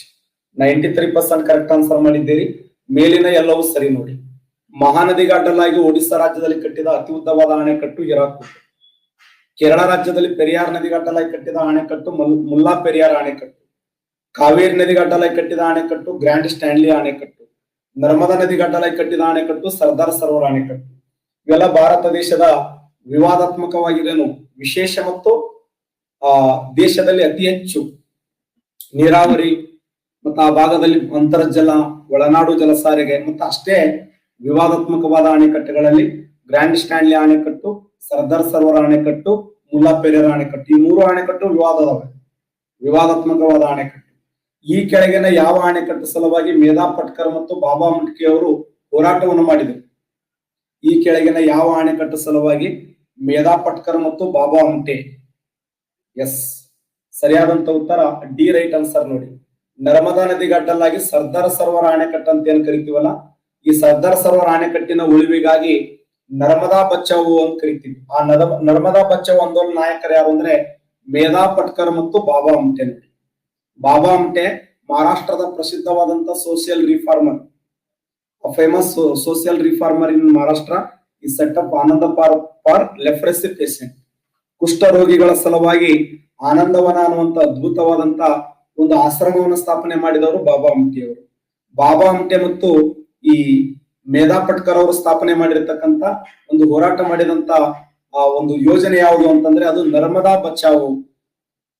93% ಕರೆಕ್ಟ್ ಆನ್ಸರ್ ಮಾಡಿದ್ದೀರಿ. ಮೇಲಿನ ಎಲ್ಲವೂ ಸರಿ ನೋಡಿ. ಮಹಾನದಿಗೆ ಅಡ್ಡಲಾಗಿ ಒಡಿಶಾ ರಾಜ್ಯದಲ್ಲಿ ಕಟ್ಟಿದ ಅತಿ ಉದ್ದವಾದ ಅಣೆಕಟ್ಟು ಹಿರಾಕುಡ್. ಕೇರಳ ರಾಜ್ಯದಲ್ಲಿ ಪೆರಿಯಾರ್ ನದಿಗೆ ಅಡ್ಡಲಾಗಿ ಕಟ್ಟಿದ ಅಣೆಕಟ್ಟು ಮುಲ್ಲಾ ಪೆರಿಯಾರ್ ಅಣೆಕಟ್ಟು. ಕಾವೇರಿ ನದಿಗೆ ಅಡ್ಡಲಾಗಿ ಕಟ್ಟಿದ ಅಣೆಕಟ್ಟು ಗ್ರ್ಯಾಂಡ್ ಸ್ಟ್ಯಾನ್ಲಿ ಅಣೆಕಟ್ಟು. ನರ್ಮದಾ ನದಿಗೆ ಅಡ್ಡಲಾಗಿ ಕಟ್ಟಿದ ಅಣೆಕಟ್ಟು ಸರ್ದಾರ್ ಸರೋವರ್ ಅಣೆಕಟ್ಟು. ಇವೆಲ್ಲ ಭಾರತ ದೇಶದ ವಿವಾದಾತ್ಮಕವಾಗಿರೇನು ವಿಶೇಷ ಮತ್ತು ದೇಶದಲ್ಲಿ ಅತಿ ಹೆಚ್ಚು ನೀರಾವರಿ ಮತ್ತು ಆ ಭಾಗದಲ್ಲಿ ಅಂತರ್ಜಲ, ಒಳನಾಡು ಜಲ ಸಾರಿಗೆ ಮತ್ತು ಅಷ್ಟೇ ವಿವಾದಾತ್ಮಕವಾದ ಅಣೆಕಟ್ಟುಗಳಲ್ಲಿ ಗ್ರ್ಯಾಂಡ್ ಸ್ಟ್ಯಾನ್ಲಿ ಅಣೆಕಟ್ಟು, ಸರ್ದಾರ್ ಸರೋವರ ಅಣೆಕಟ್ಟು, ಮುಲ್ಲಾ ಪೆರಿಯಾರ್ ಅಣೆಕಟ್ಟು, ಈ 3 ಅಣೆಕಟ್ಟು ವಿವಾದಾತ್ಮಕವಾದ ಅಣೆಕಟ್ಟು. ಈ ಕೆಳಗಿನ ಯಾವ ಅಣೆಕಟ್ಟು ಸಲುವಾಗಿ ಮೇಧಾ ಪಟ್ಕರ್ ಮತ್ತು ಬಾಬಾ ಮುಟ್ಕಿ ಅವರು ಹೋರಾಟವನ್ನು ಮಾಡಿದರು? ಈ ಕೆಳಗಿನ ಯಾವ ಅಣೆಕಟ್ಟು ಸಲುವಾಗಿ ಮೇಧಾ ಪಟ್ಕರ್ ಮತ್ತು ಬಾಬಾ ಮುಟ್ಟೆ? ಎಸ್, ಸರಿಯಾದಂತ ಉತ್ತರ ಡಿ, ರೈಟ್ ಆನ್ಸರ್ ನೋಡಿ. ನರ್ಮದಾ ನದಿಗೆ ಅಡ್ಡಲಾಗಿ ಸರ್ದಾರ್ ಸರೋವರ ಅಣೆಕಟ್ಟು ಅಂತ ಏನ್ ಕರಿತೀವಲ್ಲ, ಈ ಸರ್ದಾರ್ ಸರೋವರ ಅಣೆಕಟ್ಟಿನ ಉಳಿವಿಗಾಗಿ ನರ್ಮದಾ ಬಚಾವೋ ಅಂತ ಕರಿತೀವಿ. ಆ ನರ್ಮದಾ ಬಚಾವೋ ಆಂದೋಲನ ನಾಯಕರು ಯಾರು ಅಂದ್ರೆ ಮೇಧಾ ಪಟ್ಕರ್ ಮತ್ತು ಬಾಬಾ ಮುಟ್ಟೆ. ಬಾಬಾ ಮುಟ್ಟೆ ಮಹಾರಾಷ್ಟ್ರದ ಪ್ರಸಿದ್ಧವಾದಂತ social reformer, famous social reformer in Maharashtra. ಈ setup Anand for leprosy patient, ಕುಷ್ಠ ರೋಗಿಗಳ ಸಲುವಾಗಿ ಆನಂದವನ ಅನ್ನುವಂತ ಅದ್ಭುತವಾದಂತ ಒಂದು ಆಶ್ರಮವನ್ನು ಸ್ಥಾಪನೆ ಮಾಡಿದವರು ಬಾಬಾ ಮುಟ್ಟೆ ಅವರು. ಬಾಬಾ ಮುಟ್ಟೆ ಮತ್ತು ಈ ಮೇಧಾ ಪಟ್ಕರ್ ಅವರು ಸ್ಥಾಪನೆ ಮಾಡಿರ್ತಕ್ಕಂತ ಒಂದು ಹೋರಾಟ ಮಾಡಿದಂತ ಆ ಒಂದು ಯೋಜನೆ ಯಾವುದು ಅಂತಂದ್ರೆ ಅದು ನರ್ಮದಾ ಬಚಾವೋ.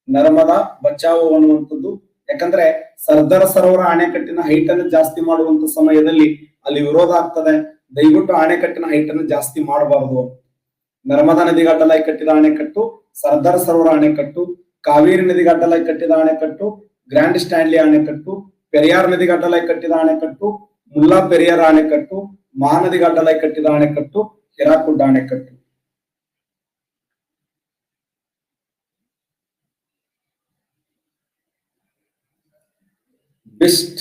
ನರ್ಮದಾ ಬಚಾವೋ ಅನ್ನುವಂಥದ್ದು. ಯಾಕಂದ್ರೆ ಸರ್ದಾರ್ ಸರೋವರ ಅಣೆಕಟ್ಟಿನ ಹೈಟ್ ಅನ್ನು ಜಾಸ್ತಿ ಮಾಡುವಂತ ಸಮಯದಲ್ಲಿ ಅಲ್ಲಿ ವಿರೋಧ ಆಗ್ತದೆ, ದಯವಿಟ್ಟು ಅಣೆಕಟ್ಟಿನ ಹೈಟ್ ಅನ್ನು ಜಾಸ್ತಿ ಮಾಡಬಾರದು. ನರ್ಮದಾ ನದಿಗೆ ಅಡ್ಡಲಾಗಿ ಕಟ್ಟಿದ ಅಣೆಕಟ್ಟು ಸರ್ದಾರ್ ಸರೋವರ ಅಣೆಕಟ್ಟು, ಕಾವೇರಿ ನದಿಗೆ ಅಡ್ಡಲಾಗಿ ಕಟ್ಟಿದ ಅಣೆಕಟ್ಟು ಗ್ರ್ಯಾಂಡ್ ಸ್ಟ್ಯಾನ್ಲಿ ಅಣೆಕಟ್ಟು, ಪೆರಿಯಾರ್ ನದಿಗೆ ಅಡ್ಡಲಾಗಿ ಕಟ್ಟಿದ ಅಣೆಕಟ್ಟು ಮುಲ್ಲಾ ಪೆರಿಯಾರ್ ಅಣೆಕಟ್ಟು, ಮಹಾನದಿಗೆ ಅಡ್ಡಲಾಗಿ ಕಟ್ಟಿದ ಅಣೆಕಟ್ಟು ಹಿರಾಕುಡ್ ಅಣೆಕಟ್ಟು. ಬಿಸ್ಟ್,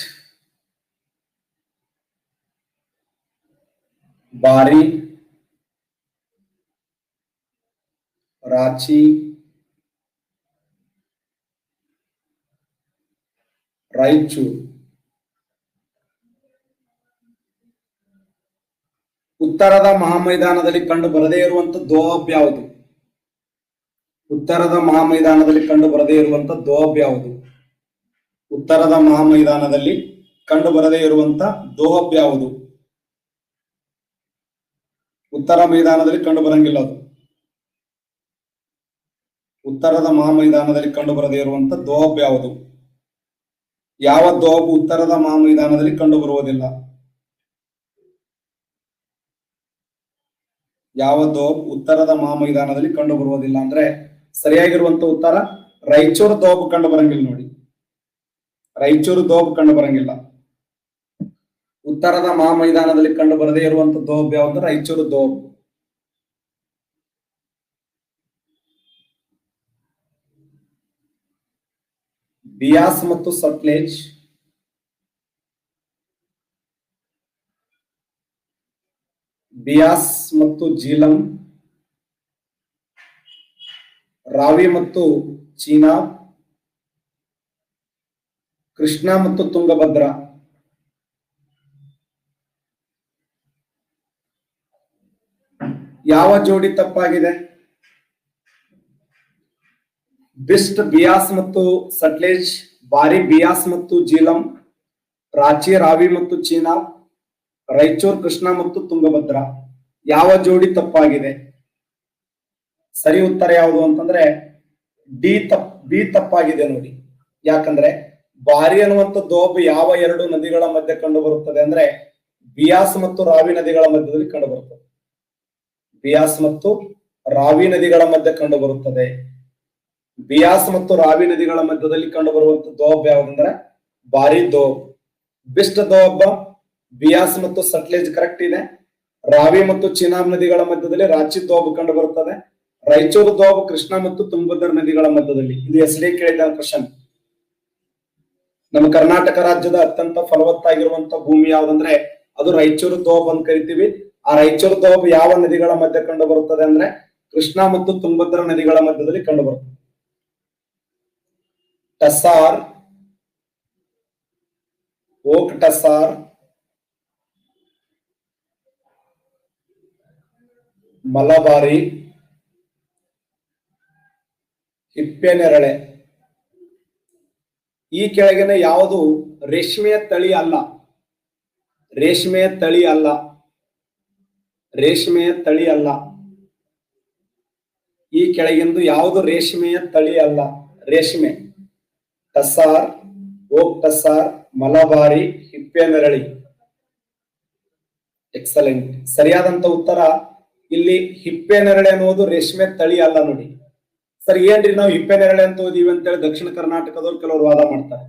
ಬಾರಿ, ರಾಂಚಿ, ರಾಯಚೂರು. ಉತ್ತರದ ಮಹಾಮೈದಾನದಲ್ಲಿ ಕಂಡು ಬರದೇ ಇರುವಂತ ದೋಹಬ್ ಯಾವುದು? ಉತ್ತರದ ಮಹಾಮೈದಾನದಲ್ಲಿ ಕಂಡು ಬರದೇ ಇರುವಂತ ದೋಹಬ್ ಯಾವುದು? ಉತ್ತರದ ಮಹಾಮೈದಾನದಲ್ಲಿ ಕಂಡು ಬರದೇ ಇರುವಂತ ದೋಹಬ್ ಯಾವುದು? ಉತ್ತರ ಮೈದಾನದಲ್ಲಿ ಕಂಡು ಬರಂಗಿಲ್ಲ ಅದು. ಉತ್ತರದ ಮಹಾಮೈದಾನದಲ್ಲಿ ಕಂಡು ಬರದೇ ಇರುವಂತ ದೋಹಬ್ ಯಾವುದು? ಯಾವ ದೋಹಬ್ ಉತ್ತರದ ಮಹಾಮೈದಾನದಲ್ಲಿ ಕಂಡು ಬರುವುದಿಲ್ಲ? ಯಾವ ದೋಹಬ್ ಉತ್ತರದ ಮಹಾಮೈದಾನದಲ್ಲಿ ಕಂಡು ಬರುವುದಿಲ್ಲ ಅಂದ್ರೆ ಸರಿಯಾಗಿರುವಂತ ಉತ್ತರ ರಾಯಚೂರು ದೋಹಬ್ ಕಂಡು ಬರಂಗಿಲ್ಲ ನೋಡಿ. ರಾಯಚೂರು ದೋಹಬ್ ಕಂಡು ಬರಂಗಿಲ್ಲ. ಉತ್ತರದ ಮಹಾಮೈದಾನದಲ್ಲಿ ಕಂಡು ಬರದೇ ಇರುವಂತ ದೋಹಬ್ ಯಾವುದು? ರಾಯಚೂರು ದೋಹಬ್. ಬಿಯಾಸ್ ಮತ್ತು ಸಟ್ಲೇಜ್, ಬಿಯಾಸ್ ಮತ್ತು ಜೀಲಂ, ರಾವಿ ಮತ್ತು ಚೀನಾಬ್, ಕೃಷ್ಣ ಮತ್ತು ತುಂಗಭದ್ರಾ. ಯಾವ ಜೋಡಿ ತಪ್ಪಾಗಿದೆ? ಬಿಸ್ಟ್ ಬಿಯಾಸ್ ಮತ್ತು ಸಟ್ಲೇಜ್, ಬಾರಿ ಬಿಯಾಸ್ ಮತ್ತು ಜೀಲಂ, ರಾಂಚಿ ರಾವಿ ಮತ್ತು ಚೀನಾಬ್, ರಾಯಚೂರ್ ಕೃಷ್ಣ ಮತ್ತು ತುಂಗಭದ್ರಾ. ಯಾವ ಜೋಡಿ ತಪ್ಪಾಗಿದೆ? ಸರಿ ಉತ್ತರ ಯಾವುದು ಅಂತಂದ್ರೆ ಬಿ ತಪ್ಪಾಗಿದೆ ನೋಡಿ. ಯಾಕಂದ್ರೆ ಬಾರಿ ಅನ್ನುವಂಥ ದೋಬ್ ಯಾವ 2 ನದಿಗಳ ಮಧ್ಯೆ ಕಂಡು ಬರುತ್ತದೆ ಅಂದ್ರೆ ಬಿಯಾಸ್ ಮತ್ತು ರಾವಿ ನದಿಗಳ ಮಧ್ಯದಲ್ಲಿ ಕಂಡು ಬರುತ್ತದೆ. ಬಿಯಾಸ್ ಮತ್ತು ರಾವಿ ನದಿಗಳ ಮಧ್ಯೆ ಕಂಡು ಬರುತ್ತದೆ. ಬಿಯಾಸ್ ಮತ್ತು ರಾವಿ ನದಿಗಳ ಮಧ್ಯದಲ್ಲಿ ಕಂಡು ಬರುವಂತ ದೋಬ್ ಯಾವ್ದಂದ್ರೆ ಬಾರಿ ದೋಬ್. ಬಿಸ್ಟ್ ದೋಬ್ ಬಿಯಾಸ್ ಮತ್ತು ಸಟ್ಲೇಜ್ ಕರೆಕ್ಟ್ ಇದೆ. ರಾವಿ ಮತ್ತು ಚಿನಾಬ್ ನದಿಗಳ ಮಧ್ಯದಲ್ಲಿ ರಾಂಚಿ ದೋಬ್ ಕಂಡು ಬರುತ್ತದೆ. ರಾಯಚೂರು ದೋಬ್ ಕೃಷ್ಣ ಮತ್ತು ತುಂಗಭದ್ರಾ ನದಿಗಳ ಮಧ್ಯದಲ್ಲಿ. ಇದು ಎಸ್ಡಿ ಕೇಳಿದ ಕ್ವಶನ್. ನಮ್ಮ ಕರ್ನಾಟಕ ರಾಜ್ಯದ ಅತ್ಯಂತ ಫಲವತ್ತಾಗಿರುವಂತ ಭೂಮಿ ಯಾವ್ದಂದ್ರೆ ಅದು ರಾಯಚೂರು ದೋಬ್ ಅಂತ ಕರಿತೀವಿ. ಆ ರಾಯಚೂರು ದೋಬ್ ಯಾವ ನದಿಗಳ ಮಧ್ಯೆ ಕಂಡು ಬರುತ್ತದೆ ಅಂದ್ರೆ ಕೃಷ್ಣ ಮತ್ತು ತುಂಗಭದ್ರಾ ನದಿಗಳ ಮಧ್ಯದಲ್ಲಿ ಕಂಡು ಬರುತ್ತದೆ. ಟಸಾರ್, ಓಕ್ ಟಸಾರ್, ಮಲಬಾರಿ, ಹಿಪ್ಪೆನೆರಳೆ. ಈ ಕೆಳಗಿನ ಯಾವುದು ರೇಷ್ಮೆಯ ತಳಿ ಅಲ್ಲ? ರೇಷ್ಮೆಯ ತಳಿ ಅಲ್ಲ. ರೇಷ್ಮೆಯ ತಳಿ ಅಲ್ಲ. ಈ ಕೆಳಗಿಂದು ಯಾವುದು ರೇಷ್ಮೆಯ ತಳಿ ಅಲ್ಲ? ರೇಷ್ಮೆ. ಟಸಾರ್, ಓಕ್ ಟಸಾರ್, ಮಲಬಾರಿ ಹಿಪ್ಪೆನೆರಳಿ. ಎಕ್ಸಲೆಂಟ್. ಸರಿಯಾದಂತ ಉತ್ತರ ಇಲ್ಲಿ ಹಿಪ್ಪೆನೆರಳೆ ಅನ್ನುವುದು ರೇಷ್ಮೆ ತಳಿ ಅಲ್ಲ ನೋಡಿ. ಸರ್ ಏನ್ರಿ ನಾವು ಹಿಪ್ಪೆನೆರಳೆ ಅಂತ ಓದಿವಿ ಅಂತೇಳಿ ದಕ್ಷಿಣ ಕರ್ನಾಟಕದವ್ರು ಕೆಲವರು ವಾದ ಮಾಡ್ತಾರೆ.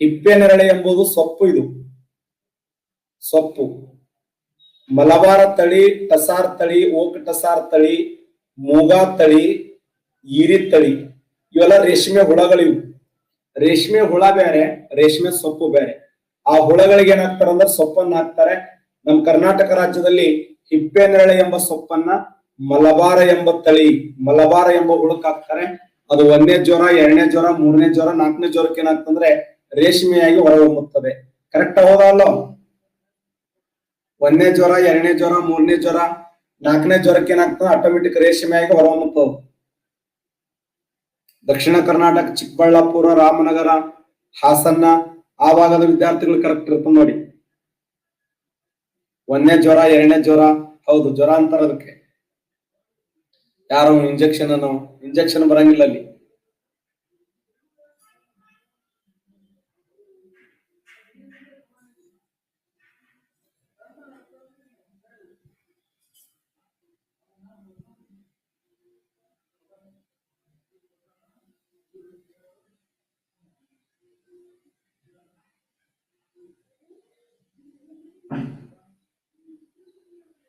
ಹಿಪ್ಪೆನೆರಳೆ ಎಂಬುದು ಸೊಪ್ಪು. ಇದು ಸೊಪ್ಪು. ಮಲಬಾರ ತಳಿ, ಟಸಾರ್ ತಳಿ, ಓಕ್ ಟಸಾರ್ ತಳಿ, ಮೂಗಾ ತಳಿ, ಈರಿ ತಳಿ ಇವೆಲ್ಲ ರೇಷ್ಮೆ ಹುಳಗಳಿವು. ರೇಷ್ಮೆ ಹುಳ ಬೇರೆ, ರೇಷ್ಮೆ ಸೊಪ್ಪು ಬೇರೆ. ಆ ಹುಳಗಳಿಗೆ ಏನಾಗ್ತಾರೆ ಅಂದ್ರೆ ಸೊಪ್ಪನ್ನ ಹಾಕ್ತಾರೆ. ನಮ್ಮ ಕರ್ನಾಟಕ ರಾಜ್ಯದಲ್ಲಿ ಹಿಪ್ಪೆನೆರಳೆ ಎಂಬ ಸೊಪ್ಪನ್ನ ಮಲಬಾರ ಎಂಬ ತಳಿ, ಮಲಬಾರ ಎಂಬ ಹುಳಕ್ ಹಾಕ್ತಾರೆ. ಅದು 1ನೇ ಜ್ವರ, 2ನೇ ಜ್ವರ, 3ನೇ ಜ್ವರ, 4ನೇ ಜ್ವರಕ್ಕೆ ಏನಾಗ್ತಂದ್ರೆ ರೇಷ್ಮೆಯಾಗಿ ಹೊರಹೊಮ್ಮುತ್ತದೆ. ಕರೆಕ್ಟ್ ಹೌದಲ್ಲ? 1ನೇ ಜ್ವರ, 2ನೇ ಜ್ವರ, 3ನೇ ಜ್ವರ, 4ನೇ ಜ್ವರಕ್ಕೆ ಏನಾಗ್ತದೆ ಆಟೋಮೆಟಿಕ್ ರೇಷ್ಮೆಯಾಗಿ ಹೊರಹೊಮ್ಮುತ್ತದೆ. ದಕ್ಷಿಣ ಕರ್ನಾಟಕ, ಚಿಕ್ಕಬಳ್ಳಾಪುರ, ರಾಮನಗರ, ಹಾಸನ ಆ ಭಾಗದ ವಿದ್ಯಾರ್ಥಿಗಳು ಕರೆಕ್ಟ್ ಇರ್ತದೆ ನೋಡಿ. 1ನೇ ಜ್ವರ, 2ನೇ ಜ್ವರ, ಹೌದು ಜ್ವರ ಅಂತಾರ ಅದಕ್ಕೆ. ಯಾರು ಇಂಜೆಕ್ಷನ್ ಬರಂಗಿಲ್ಲ ಅಲ್ಲಿ.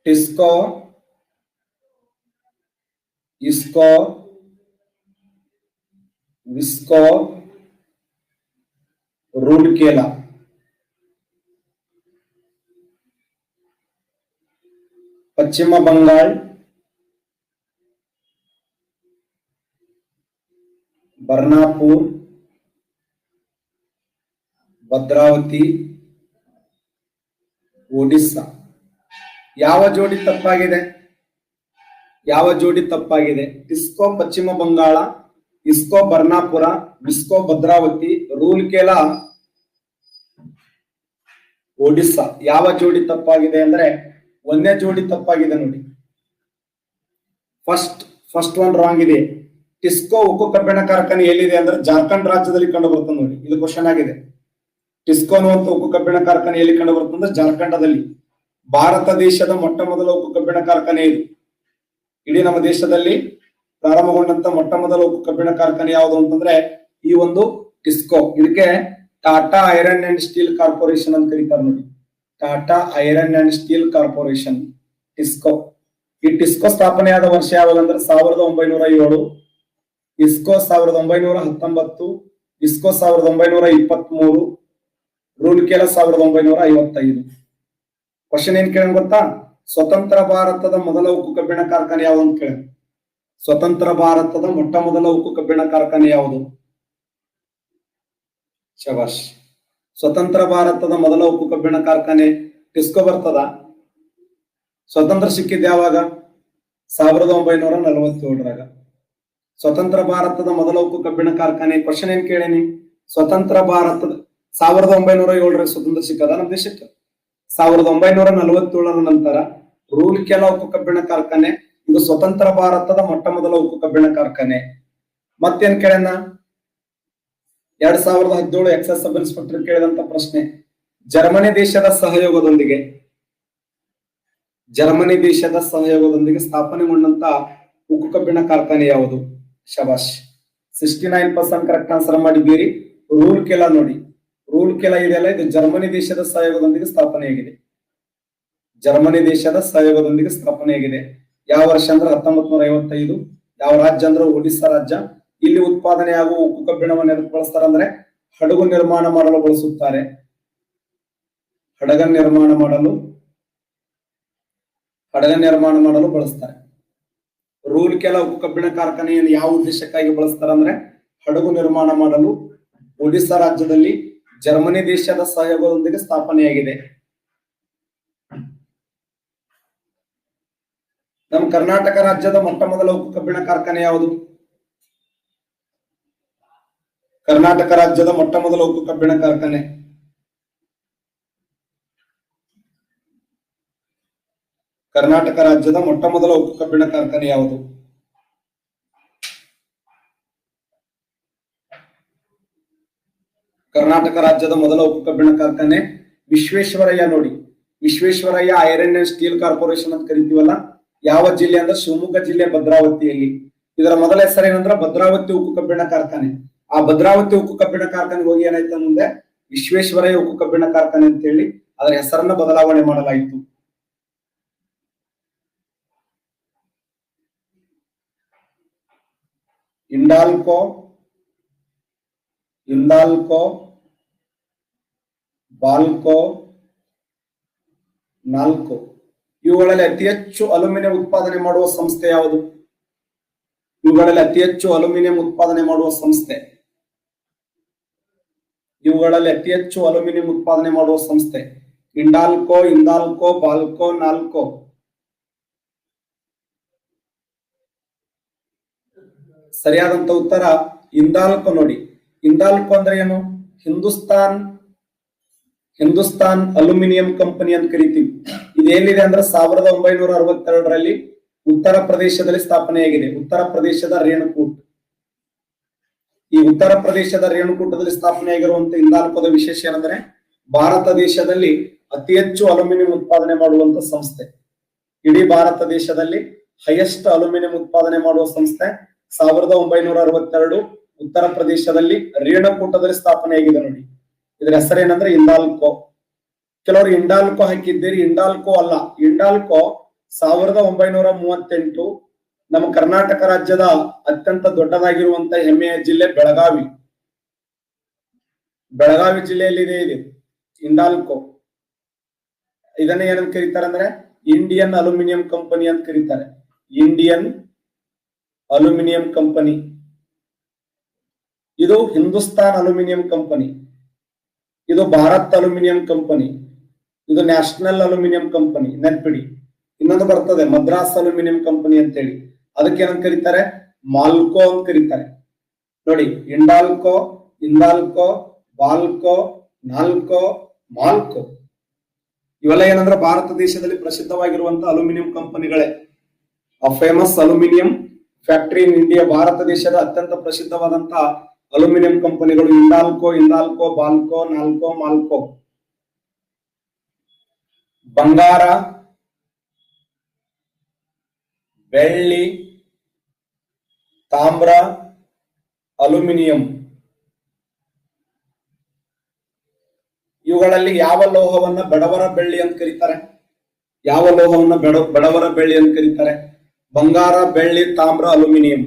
ಟಿಸ್ಕೋ, ಇಸ್ಕೋ, ವಿಸ್ಕೋ, ರೂಲ್ಕೇಲಾ. ಪಶ್ಚಿಮ ಬಂಗಾಳ, ಬರ್ನಾಪುರ್, ಭದ್ರಾವತಿ, ಒಡಿಸ್ಸಾ. ಯಾವ ಜೋಡಿ ತಪ್ಪಾಗಿದೆ? ಯಾವ ಜೋಡಿ ತಪ್ಪಾಗಿದೆ? ಟಿಸ್ಕೋ ಪಶ್ಚಿಮ ಬಂಗಾಳ, ಇಸ್ಕೋ ಬರ್ನಾಪುರ, ವಿಸ್ಕೋ ಭದ್ರಾವತಿ, ರೂಲ್ಕೇಲಾ ಒಡಿಸ್ಸಾ. ಯಾವ ಜೋಡಿ ತಪ್ಪಾಗಿದೆ ಅಂದ್ರೆ 1ನೇ ಜೋಡಿ ತಪ್ಪಾಗಿದೆ ನೋಡಿ. ಫಸ್ಟ್ ಒನ್ ರಾಂಗ್ ಇದೆ. ಟಿಸ್ಕೋ ಉಕ್ಕು ಕಬ್ಬಿಣ ಕಾರ್ಖಾನೆ ಎಲ್ಲಿದೆ ಅಂದ್ರೆ ಜಾರ್ಖಂಡ್ ರಾಜ್ಯದಲ್ಲಿ ಕಂಡು ಬರ್ತದೆ ನೋಡಿ. ಇದು ಕ್ವಶನ್ ಆಗಿದೆ. ಟಿಸ್ಕೋ ಅನ್ನುವಂತ ಉಕ್ಕು ಕಬ್ಬಿಣ ಕಾರ್ಖಾನೆ ಎಲ್ಲಿ ಕಂಡು ಬರ್ತದೆ ಅಂದ್ರೆ ಜಾರ್ಖಂಡದಲ್ಲಿ. ಭಾರತ ದೇಶದ ಮೊಟ್ಟ ಮೊದಲ ಉಕ್ಕು ಕಬ್ಬಿಣ ಕಾರ್ಖಾನೆ ಇದು. ಇಡೀ ನಮ್ಮ ದೇಶದಲ್ಲಿ ಪ್ರಾರಂಭಗೊಂಡಂತ ಮೊಟ್ಟ ಮೊದಲ ಉಕ್ಕು ಕಬ್ಬಿಣ ಕಾರ್ಖಾನೆ ಯಾವುದು ಅಂತಂದ್ರೆ ಈ ಒಂದು ಟಿಸ್ಕೋ. ಇದಕ್ಕೆ Tata iron and steel corporation ಅಂತ ಕರೀತಾರೆ ನೋಡಿ. Tata iron and steel corporation, TISCO. ಈ ಟಿಸ್ಕೋ ಸ್ಥಾಪನೆಯಾದ ವರ್ಷ ಯಾವಾಗ ಅಂದ್ರೆ 1907, ಇಸ್ಕೋ 1919, ಇಸ್ಕೋ 1923, ರೂಲ್ಕೇಲಾ 1955. ಕ್ವಶನ್ ಏನ್ ಕೇಳ ಗೊತ್ತಾ? ಸ್ವತಂತ್ರ ಭಾರತದ ಮೊದಲ ಉಕ್ಕು ಕಬ್ಬಿಣ ಕಾರ್ಖಾನೆ ಯಾವುದು ಅಂತ ಕೇಳ. ಸ್ವತಂತ್ರ ಭಾರತದ ಮೊಟ್ಟ ಮೊದಲ ಉಕ್ಕು ಕಬ್ಬಿಣ ಕಾರ್ಖಾನೆ ಯಾವುದು? ಶಬಾಷ್. ಸ್ವತಂತ್ರ ಭಾರತದ ಮೊದಲ ಉಕ್ಕು ಕಬ್ಬಿಣ ಕಾರ್ಖಾನೆ ಟಿಸ್ಕೋ ಬರ್ತದ. ಸ್ವತಂತ್ರ ಸಿಕ್ಕಿದ್ ಯಾವಾಗ? 1947ರಾಗ. ಸ್ವತಂತ್ರ ಭಾರತದ ಮೊದಲ ಉಕ್ಕು ಕಬ್ಬಿಣ ಕಾರ್ಖಾನೆ. ಕ್ವಶನ್ ಏನ್ ಕೇಳೇನಿ? ಸ್ವತಂತ್ರ ಭಾರತದ 1907 ಸ್ವತಂತ್ರ ಸಿಕ್ಕದ ನಮ್ಮ ದೇಶಕ್ಕೆ. 1947 ನಂತರ ರೂಲ್ಕೇಲಾ ಉಕ್ಕು ಕಬ್ಬಿಣ ಕಾರ್ಖಾನೆ. ಇದು ಸ್ವತಂತ್ರ ಭಾರತದ ಮೊಟ್ಟ ಮೊದಲ ಉಕ್ಕು ಕಬ್ಬಿಣ ಕಾರ್ಖಾನೆ. ಮತ್ತೇನ್ ಕೇಳೋಣ? 2017 ಎಕ್ಸೈಸ್ ಸಬ್ ಇನ್ಸ್ಪೆಕ್ಟರ್ ಕೇಳಿದಂತ ಪ್ರಶ್ನೆ. ಜರ್ಮನಿ ದೇಶದ ಸಹಯೋಗದೊಂದಿಗೆ ಸ್ಥಾಪನೆಗೊಂಡಂತ ಉಕ್ಕು ಕಬ್ಬಿಣ ಕಾರ್ಖಾನೆ ಯಾವುದು? ಶಬಾಷ್. 69% ಕರೆಕ್ಟ್ ಆನ್ಸರ್ ಮಾಡಿದ್ದೀರಿ. ರೂಲ್ಕೇಲಾ ನೋಡಿ. ರೂಲ್ಕೇಲಾ ಇದೆಯಲ್ಲ, ಇದು ಜರ್ಮನಿ ದೇಶದ ಸಹಯೋಗದೊಂದಿಗೆ ಸ್ಥಾಪನೆಯಾಗಿದೆ. ಜರ್ಮನಿ ದೇಶದ ಸಹಯೋಗದೊಂದಿಗೆ ಸ್ಥಾಪನೆಯಾಗಿದೆ. ಯಾವ ವರ್ಷ ಅಂದ್ರೆ 1955. ಯಾವ ರಾಜ್ಯ ಅಂದ್ರೆ ಒಡಿಸ್ಸಾ ರಾಜ್ಯ. ಇಲ್ಲಿ ಉತ್ಪಾದನೆಯಾಗುವ ಉಕ್ಕು ಕಬ್ಬಿಣವನ್ನು ಎದಕ್ಕೆ ಬಳಸ್ತಾರೆ ಅಂದ್ರೆ ಹಡಗು ನಿರ್ಮಾಣ ಮಾಡಲು ಬಳಸುತ್ತಾರೆ. ಹಡಗ ನಿರ್ಮಾಣ ಮಾಡಲು ಬಳಸ್ತಾರೆ. ರೂಲ್ಕೇಲಾ ಉಕ್ಕು ಕಬ್ಬಿಣ ಕಾರ್ಖಾನೆಯನ್ನು ಯಾವ ಉದ್ದೇಶಕ್ಕಾಗಿ ಬಳಸ್ತಾರೆ ಅಂದ್ರೆ ಹಡಗು ನಿರ್ಮಾಣ ಮಾಡಲು. ಒಡಿಸ್ಸಾ ರಾಜ್ಯದಲ್ಲಿ ಜರ್ಮನಿ ದೇಶದ ಸಹಯೋಗದೊಂದಿಗೆ ಸ್ಥಾಪನೆಯಾಗಿದೆ. ನಮ್ಮ ಕರ್ನಾಟಕ ರಾಜ್ಯದ ಮೊಟ್ಟ ಮೊದಲ ಉಕ್ಕು ಕಬ್ಬಿಣ ಕಾರ್ಖಾನೆ ಯಾವುದು? ಕರ್ನಾಟಕ ರಾಜ್ಯದ ಮೊಟ್ಟ ಮೊದಲ ಉಕ್ಕು ಕಬ್ಬಿಣ ಕಾರ್ಖಾನೆ. ಕರ್ನಾಟಕ ರಾಜ್ಯದ ಮೊಟ್ಟ ಮೊದಲ ಉಕ್ಕು ಕಬ್ಬಿಣ ಕಾರ್ಖಾನೆ ಯಾವುದು? ಕರ್ನಾಟಕ ರಾಜ್ಯದ ಮೊದಲ ಉಕ್ಕು ಕಬ್ಬಿಣ ಕಾರ್ಖಾನೆ ವಿಶ್ವೇಶ್ವರಯ್ಯ ನೋಡಿ, Visvesvaraya iron and steel corporation ಅಂತ ಕರಿತೀವಲ್ಲ, ಯಾವ ಜಿಲ್ಲೆ ಅಂದ್ರೆ ಶಿವಮೊಗ್ಗ ಜಿಲ್ಲೆ ಭದ್ರಾವತಿಯಲ್ಲಿ. ಇದರ ಮೊದಲ ಹೆಸರೇನಂದ್ರೆ ಭದ್ರಾವತಿ ಉಕ್ಕು ಕಬ್ಬಿಣ ಕಾರ್ಖಾನೆ. ಆ ಭದ್ರಾವತಿ ಉಕ್ಕು ಕಬ್ಬಿಣ ಕಾರ್ಖಾನೆ ಹೋಗಿ ಏನಾಯ್ತು ಮುಂದೆ ವಿಶ್ವೇಶ್ವರಯ್ಯ ಉಕ್ಕು ಕಬ್ಬಿಣ ಕಾರ್ಖಾನೆ ಅಂತ ಹೇಳಿ ಅದರ ಹೆಸರನ್ನ ಬದಲಾವಣೆ ಮಾಡಲಾಯಿತು. ಹಿಂಡಾಲ್ಕೋ, ಹಿಂದಾಲ್ಕೋ, ಬಾಲ್ಕೋ, ನಾಲ್ಕೋ ಇವುಗಳಲ್ಲಿ ಅತಿ ಹೆಚ್ಚು ಅಲ್ಯೂಮಿನಿಯಂ ಉತ್ಪಾದನೆ ಮಾಡುವ ಸಂಸ್ಥೆ ಯಾವುದು? ಇವುಗಳಲ್ಲಿ ಅತಿ ಹೆಚ್ಚು ಅಲ್ಯೂಮಿನಿಯಂ ಉತ್ಪಾದನೆ ಮಾಡುವ ಸಂಸ್ಥೆ, ಇವುಗಳಲ್ಲಿ ಅತಿ ಹೆಚ್ಚು ಅಲ್ಯೂಮಿನಿಯಂ ಉತ್ಪಾದನೆ ಮಾಡುವ ಸಂಸ್ಥೆ ಹಿಂಡಾಲ್ಕೋ, ಹಿಂದಾಲ್ಕೋ, ಬಾಲ್ಕೋ, ನಾಲ್ಕೋ. ಸರಿಯಾದಂತ ಉತ್ತರ ಹಿಂದಾಲ್ಕೋ ನೋಡಿ. ಹಿಂದಾಲ್ಕೋ ಅಂದ್ರೆ ಏನು? ಹಿಂದೂಸ್ತಾನ್ ಅಲ್ಯೂಮಿನಿಯಂ ಕಂಪನಿ ಅಂತ ಕರಿತೀವಿ. ಇದೇನಿದೆ ಅಂದ್ರೆ 1962ರಲ್ಲಿ ಉತ್ತರ ಪ್ರದೇಶದಲ್ಲಿ ಸ್ಥಾಪನೆಯಾಗಿದೆ. ಉತ್ತರ ಪ್ರದೇಶದ ರೇಣುಕೂಟ್. ಈ ಉತ್ತರ ಪ್ರದೇಶದ ರೇಣುಕೂಟದಲ್ಲಿ ಸ್ಥಾಪನೆಯಾಗಿರುವಂತಹ ಹಿಂದಾಲ್ಕೋದ ವಿಶೇಷ ಏನಂದ್ರೆ ಭಾರತ ದೇಶದಲ್ಲಿ ಅತಿ ಹೆಚ್ಚು ಅಲ್ಯೂಮಿನಿಯಂ ಉತ್ಪಾದನೆ ಮಾಡುವಂತ ಸಂಸ್ಥೆ. ಇಡೀ ಭಾರತ ದೇಶದಲ್ಲಿ ಹೈಯೆಸ್ಟ್ ಅಲ್ಯೂಮಿನಿಯಂ ಉತ್ಪಾದನೆ ಮಾಡುವ ಸಂಸ್ಥೆ 1962 ಉತ್ತರ ಪ್ರದೇಶದಲ್ಲಿ ರೇಣುಕೂಟದಲ್ಲಿ ಸ್ಥಾಪನೆಯಾಗಿದೆ ನೋಡಿ. ಇದರ ಹೆಸರೇನಂದ್ರೆ ಹಿಂಡಾಲ್ಕೋ. ಕೆಲವರು ಹಿಂಡಾಲ್ಕೋ ಹಾಕಿದ್ದೀರಿ, ಹಿಂಡಾಲ್ಕೋ ಅಲ್ಲ. ಹಿಂಡಾಲ್ಕೋ 1938 ನಮ್ಮ ಕರ್ನಾಟಕ ರಾಜ್ಯದ ಅತ್ಯಂತ ದೊಡ್ಡದಾಗಿರುವಂತಹ ಹೆಮ್ಮೆಯ ಜಿಲ್ಲೆ ಬೆಳಗಾವಿ. ಬೆಳಗಾವಿ ಜಿಲ್ಲೆಯಲ್ಲಿದೆ ಇದು ಹಿಂಡಾಲ್ಕೋ. ಇದನ್ನ ಏನಂತ ಕರೀತಾರೆ ಅಂದ್ರೆ ಇಂಡಿಯನ್ ಅಲ್ಯೂಮಿನಿಯಂ ಕಂಪನಿ ಅಂತ ಕರೀತಾರೆ. Indian aluminium company. ಇದು ಹಿಂದೂಸ್ತಾನ್ ಅಲ್ಯೂಮಿನಿಯಂ ಕಂಪನಿ, ಇದು ಭಾರತ್ ಅಲ್ಯೂಮಿನಿಯಂ ಕಂಪನಿ, ಇದು ನ್ಯಾಷನಲ್ ಅಲ್ಯೂಮಿನಿಯಂ ಕಂಪನಿ. ನೆನ್ಪಿಡಿ. ಇನ್ನೊಂದು ಬರ್ತದೆ ಮದ್ರಾಸ್ ಅಲ್ಯೂಮಿನಿಯಂ ಕಂಪನಿ ಅಂತೇಳಿ, ಅದಕ್ಕೆ ಏನಂತ ಕರೀತಾರೆ? ಮಾಲ್ಕೋ ಅಂತ ಕರೀತಾರೆ ನೋಡಿ. ಹಿಂಡಾಲ್ಕೋ, ಹಿಂದಾಲ್ಕೋ, ಬಾಲ್ಕೋ, ನಾಲ್ಕೋ, ಮಾಲ್ಕೋ ಇವೆಲ್ಲ ಏನಂದ್ರೆ ಭಾರತ ದೇಶದಲ್ಲಿ ಪ್ರಸಿದ್ಧವಾಗಿರುವಂತಹ ಅಲ್ಯೂಮಿನಿಯಂ ಕಂಪನಿಗಳೇ. ಆ famous aluminium factory in India. Bharat ದೇಶದ ಅತ್ಯಂತ ಪ್ರಸಿದ್ಧವಾದಂತಹ ಅಲ್ಯೂಮಿನಿಯಂ ಕಂಪನಿಗಳು ಹಿಂಡಾಲ್ಕೋ, ಹಿಂದಾಲ್ಕೋ, ಬಾಲ್ಕೋ, ನಾಲ್ಕೋ, ಮಾಲ್ಕೋ. ಬಂಗಾರ, ಬೆಳ್ಳಿ, ತಾಮ್ರ, ಅಲ್ಯೂಮಿನಿಯಂ ಇವುಗಳಲ್ಲಿ ಯಾವ ಲೋಹವನ್ನ ಬಡವರ ಬೆಳ್ಳಿ ಅಂತ ಕರೀತಾರೆ? ಯಾವ ಲೋಹವನ್ನ ಬಡವರ ಬೆಳ್ಳಿ ಅಂತ ಕರೀತಾರೆ? ಬಂಗಾರ, ಬೆಳ್ಳಿ, ತಾಮ್ರ, ಅಲ್ಯೂಮಿನಿಯಂ.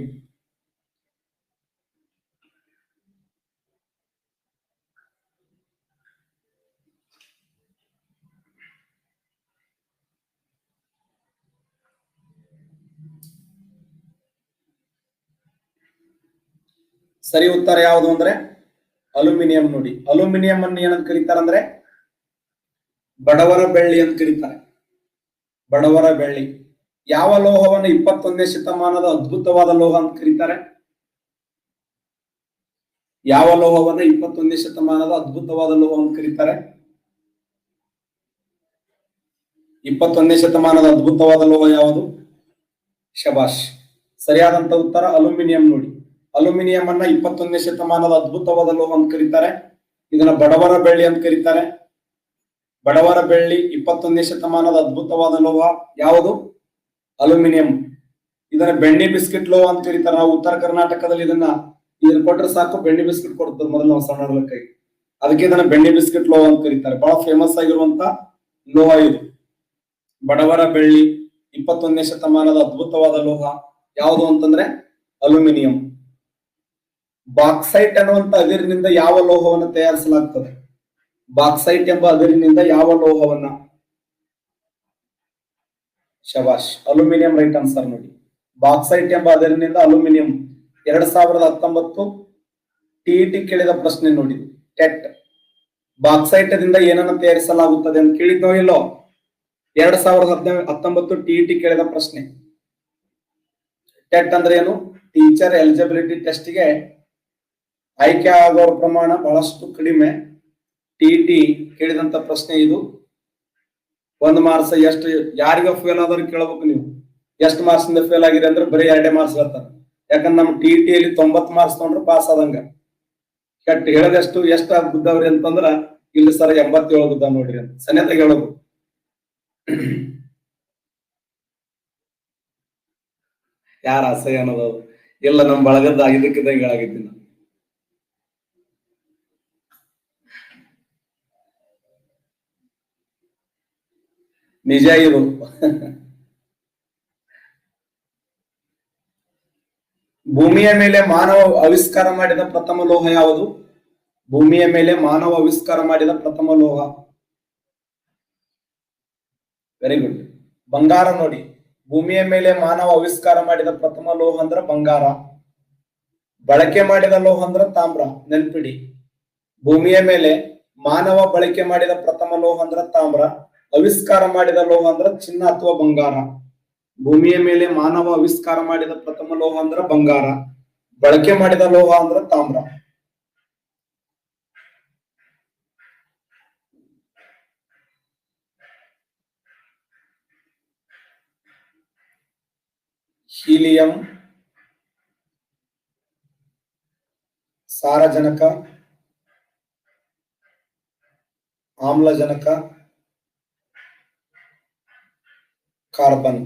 ಸರಿ ಉತ್ತರ ಯಾವುದು ಅಂದ್ರೆ ಅಲ್ಯೂಮಿನಿಯಂ ನೋಡಿ. ಅಲ್ಯೂಮಿನಿಯಂ ಅನ್ನು ಏನಂತ ಕರೀತಾರೆ ಅಂದ್ರೆ ಬಡವರ ಬೆಳ್ಳಿ ಅಂತ ಕರೀತಾರೆ. ಬಡವರ ಬೆಳ್ಳಿ. ಯಾವ ಲೋಹವನ್ನು 21ನೇ ಶತಮಾನದ ಅದ್ಭುತವಾದ ಲೋಹ ಅಂತ ಕರೀತಾರೆ? ಯಾವ ಲೋಹವನ್ನ 21ನೇ ಶತಮಾನದ ಅದ್ಭುತವಾದ ಲೋಹ ಅಂತ ಕರೀತಾರೆ? 21ನೇ ಶತಮಾನದ ಅದ್ಭುತವಾದ ಲೋಹ ಯಾವುದು? ಶಬಾಷ್. ಸರಿಯಾದಂತ ಉತ್ತರ ಅಲ್ಯೂಮಿನಿಯಂ ನೋಡಿ. ಅಲ್ಯೂಮಿನಿಯಂ ಅನ್ನ 21ನೇ ಶತಮಾನದ ಅದ್ಭುತವಾದ ಲೋಹ ಅಂತ ಕರೀತಾರೆ. ಇದನ್ನ ಬಡವರ ಬೆಳ್ಳಿ ಅಂತ ಕರೀತಾರೆ. ಬಡವರ ಬೆಳ್ಳಿ 21ನೇ ಶತಮಾನದ ಅದ್ಭುತವಾದ ಲೋಹ ಯಾವುದು? ಅಲ್ಯೂಮಿನಿಯಂ. ಇದನ್ನ ಬೆಣ್ಣೆ ಬಿಸ್ಕಿಟ್ ಲೋಹ ಅಂತ ಕರೀತಾರೆ. ನಾವು ಉತ್ತರ ಕರ್ನಾಟಕದಲ್ಲಿ ಇದನ್ನ ಕೊಟ್ರೆ ಸಾಕು, ಬೆಣ್ಣೆ ಬಿಸ್ಕಿಟ್ ಕೊಡ್ತದೆ ಮೊದಲು ನಾವು ಸಣ್ಣ ಕೈ. ಅದಕ್ಕೆ ಇದನ್ನ ಬೆಣ್ಣೆ ಬಿಸ್ಕಿಟ್ ಲೋಹ ಅಂತ ಕರೀತಾರೆ. ಬಹಳ ಫೇಮಸ್ ಆಗಿರುವಂತ ಲೋಹ ಇದು. ಬಡವರ ಬೆಳ್ಳಿ 21ನೇ ಶತಮಾನದ ಅದ್ಭುತವಾದ ಲೋಹ ಯಾವುದು ಅಂತಂದ್ರೆ ಅಲ್ಯೂಮಿನಿಯಂ. ಬಾಕ್ಸೈಟ್ ಅನ್ನುವಂತ ಅದಿರಿನಿಂದ ಯಾವ ಲೋಹವನ್ನು ತಯಾರಿಸಲಾಗ್ತದೆ? ಬಾಕ್ಸೈಟ್ ಎಂಬ ಅದಿರಿನಿಂದ ಯಾವ ಲೋಹವನ್ನ? ಶಬಾಷ್. ಅಲ್ಯೂಮಿನಿಯಂ ರೈಟ್ ಆನ್ಸರ್ ನೋಡಿ. ಬಾಕ್ಸೈಟ್ ಎಂಬ ಅದಿರಿನಿಂದ ಅಲ್ಯೂಮಿನಿಯಂ. 2019 ಟಿಇಟಿ ಕೇಳಿದ ಪ್ರಶ್ನೆ ನೋಡಿ. ಟೆಟ್ ಬಾಕ್ಸೈಟ್ ದಿಂದ ಏನನ್ನು ತಯಾರಿಸಲಾಗುತ್ತದೆ ಅಂತ ಕೇಳಿದ್ನೋ ಇಲ್ಲೋ? 2019 ಟಿಇಟಿ ಕೇಳಿದ ಪ್ರಶ್ನೆ. ಟೆಟ್ ಅಂದ್ರೆ ಏನು? ಟೀಚರ್ ಎಲಿಜಿಬಿಲಿಟಿ ಟೆಸ್ಟ್ ಗೆ ಆಯ್ಕೆ ಆಗೋರ ಪ್ರಮಾಣ ಬಹಳಷ್ಟು ಕಡಿಮೆ. ಟಿಇಟಿ ಕೇಳಿದಂತ ಪ್ರಶ್ನೆ ಇದು. 1 ಮಾರ್ಕ್ಸ್ ಎಷ್ಟು ಯಾರಿಗ ಫೇಲ್ ಆದವ್ರು ಕೇಳಬೇಕು ನೀವು. ಎಷ್ಟು ಮಾರ್ಕ್ಸ್ ಇಂದ ಫೇಲ್ ಆಗಿರಿ ಅಂದ್ರೆ ಬರೀ 2 ಮಾರ್ಕ್ಸ್ ಹೇಳ್ತಾರೆ. ಯಾಕಂದ್ರೆ ನಮ್ಮ ಟಿಇಟಿಯಲ್ಲಿ 90 ಮಾರ್ಕ್ಸ್ ತಗೊಂಡ್ರೆ ಪಾಸ್ ಆದಂಗ. ಕೆಟ್ಟ ಹೇಳದಷ್ಟು ಎಷ್ಟ ಬಿದ್ದವ್ರಿ ಅಂತಂದ್ರ ಇಲ್ಲಿ ಸರ್ 87 ಬಿದ್ದಾವ್ ನೋಡ್ರಿ ಅಂತ ಸನ್ಯದಾಗ ಹೇಳೋದು. ಯಾರ ಅಸಹ್ಯ ಅನ್ನೋದು ಇಲ್ಲ ನಮ್ ಬಳಗದ ಇದಕ್ಕಿದ್ದಂಗೆ ಹೇಳಾಗಿದ್ದೀನಿ ನಾನು. ನಿಜ ಇದು. ಭೂಮಿಯ ಮೇಲೆ ಮಾನವ ಆವಿಷ್ಕಾರ ಮಾಡಿದ ಪ್ರಥಮ ಲೋಹ ಯಾವುದು? ಭೂಮಿಯ ಮೇಲೆ ಮಾನವ ಆವಿಷ್ಕಾರ ಮಾಡಿದ ಪ್ರಥಮ ಲೋಹ. Very good. ಬಂಗಾರ ನೋಡಿ, ಭೂಮಿಯ ಮೇಲೆ ಮಾನವ ಆವಿಷ್ಕಾರ ಮಾಡಿದ ಪ್ರಥಮ ಲೋಹ ಅಂದ್ರ ಬಂಗಾರ. ಬಳಕೆ ಮಾಡಿದ ಲೋಹ ಅಂದ್ರ ತಾಮ್ರ. ನೆನ್ಪಿಡಿ, ಭೂಮಿಯ ಮೇಲೆ ಮಾನವ ಬಳಕೆ ಮಾಡಿದ ಪ್ರಥಮ ಲೋಹ ಅಂದ್ರ ತಾಮ್ರ, ಆವಿಷ್ಕಾರ ಮಾಡಿದ ಲೋಹ ಅಂದ್ರ ಚಿನ್ನ ಅಥವಾ ಬಂಗಾರ. ಭೂಮಿಯ ಮೇಲೆ ಮಾನವ ಆವಿಷ್ಕಾರ ಮಾಡಿದ ಪ್ರಥಮ ಲೋಹ ಅಂದ್ರ ಬಂಗಾರ, ಬಳಕೆ ಮಾಡಿದ ಲೋಹ ಅಂದ್ರ ತಾಮ್ರ. ಹೀಲಿಯಂ, ಸಾರಜನಕ, ಆಮ್ಲಜನಕ, ಕಾರ್ಬನ್.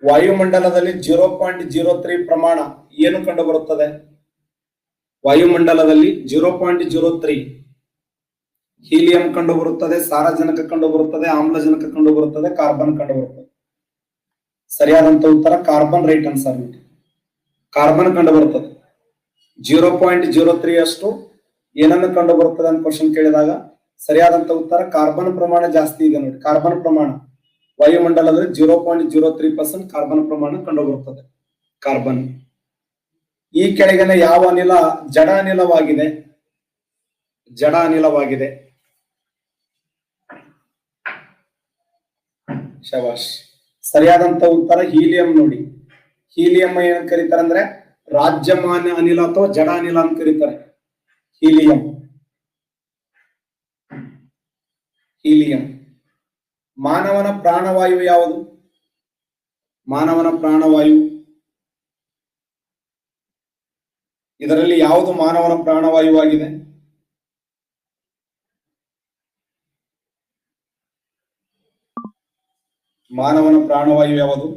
ವಾಯುಮಂಡಲದಲ್ಲಿ 0.03 ಪ್ರಮಾಣ ಏನು ಕಂಡು ಬರುತ್ತದೆ? ವಾಯುಮಂಡಲದಲ್ಲಿ 0.03 ಹೀಲಿಯಂ ಕಂಡು ಬರುತ್ತದೆ, ಸಾರಜನಕ ಕಂಡು ಬರುತ್ತದೆ, ಆಮ್ಲಜನಕ ಕಂಡು ಬರುತ್ತದೆ, ಕಾರ್ಬನ್ ಕಂಡು ಬರುತ್ತದೆ. ಸರಿಯಾದಂತ ಉತ್ತರ ಕಾರ್ಬನ್. Right answer. ಕಾರ್ಬನ್ ಕಂಡು ಬರುತ್ತದೆ. 0.03 ಅಷ್ಟು ಏನನ್ನು ಕಂಡು ಬರುತ್ತದೆ ಅಂತ ಕ್ವಶನ್ ಕೇಳಿದಾಗ ಸರಿಯಾದಂತ ಉತ್ತರ ಕಾರ್ಬನ್ ಪ್ರಮಾಣ ಜಾಸ್ತಿ ಇದೆ ನೋಡಿ. ಕಾರ್ಬನ್ ಪ್ರಮಾಣ ವಾಯುಮಂಡಲದಲ್ಲಿ 0.03% ಕಾರ್ಬನ್ ಪ್ರಮಾಣ ಕಂಡು ಬರುತ್ತದೆ. ಕಾರ್ಬನ್. ಈ ಕೆಳಗಿನ ಯಾವ ಅನಿಲ ಜಡ ಅನಿಲವಾಗಿದೆ? ಜಡ ಅನಿಲವಾಗಿದೆ. ಶಬಾಷ್. ಸರಿಯಾದಂತ ಉತ್ತರ ಹೀಲಿಯಂ ನೋಡಿ. ಹೀಲಿಯಂ ಏನ್ ಕರೀತಾರೆ ಅಂದ್ರೆ ರಾಜ್ಯಮಾನ್ಯ ಅನಿಲ ಅಥವಾ ಜಡ ಅನಿಲ ಅಂತ ಕರೀತಾರೆ. ಹೀಲಿಯಂ. ಹೀಲಿಯಂ. ಮಾನವನ ಪ್ರಾಣವಾಯು ಯಾವುದು? ಮಾನವನ ಪ್ರಾಣವಾಯು ಇದರಲ್ಲಿ ಯಾವುದು ಮಾನವನ ಪ್ರಾಣವಾಯುವಾಗಿದೆ? ಮಾನವನ ಪ್ರಾಣವಾಯು ಯಾವುದು?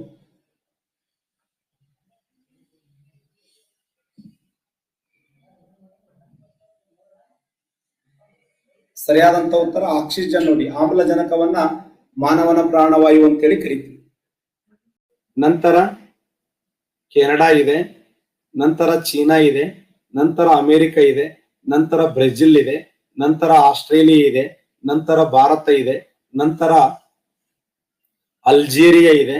ಸರಿಯಾದಂತ ಉತ್ತರ ಆಕ್ಸಿಜನ್ ನೋಡಿ. ಆಮ್ಲಜನಕವನ್ನ ಮಾನವನ ಪ್ರಾಣವಾಯು ಅಂತೇಳಿ ಕರಿತೀವಿ. ನಂತರ ಕೆನಡಾ ಇದೆ, ನಂತರ ಚೀನಾ ಇದೆ, ನಂತರ ಅಮೆರಿಕ ಇದೆ, ನಂತರ ಬ್ರೆಜಿಲ್ ಇದೆ, ನಂತರ ಆಸ್ಟ್ರೇಲಿಯಾ ಇದೆ, ನಂತರ ಭಾರತ ಇದೆ, ನಂತರ ಅಲ್ಜೀರಿಯಾ ಇದೆ,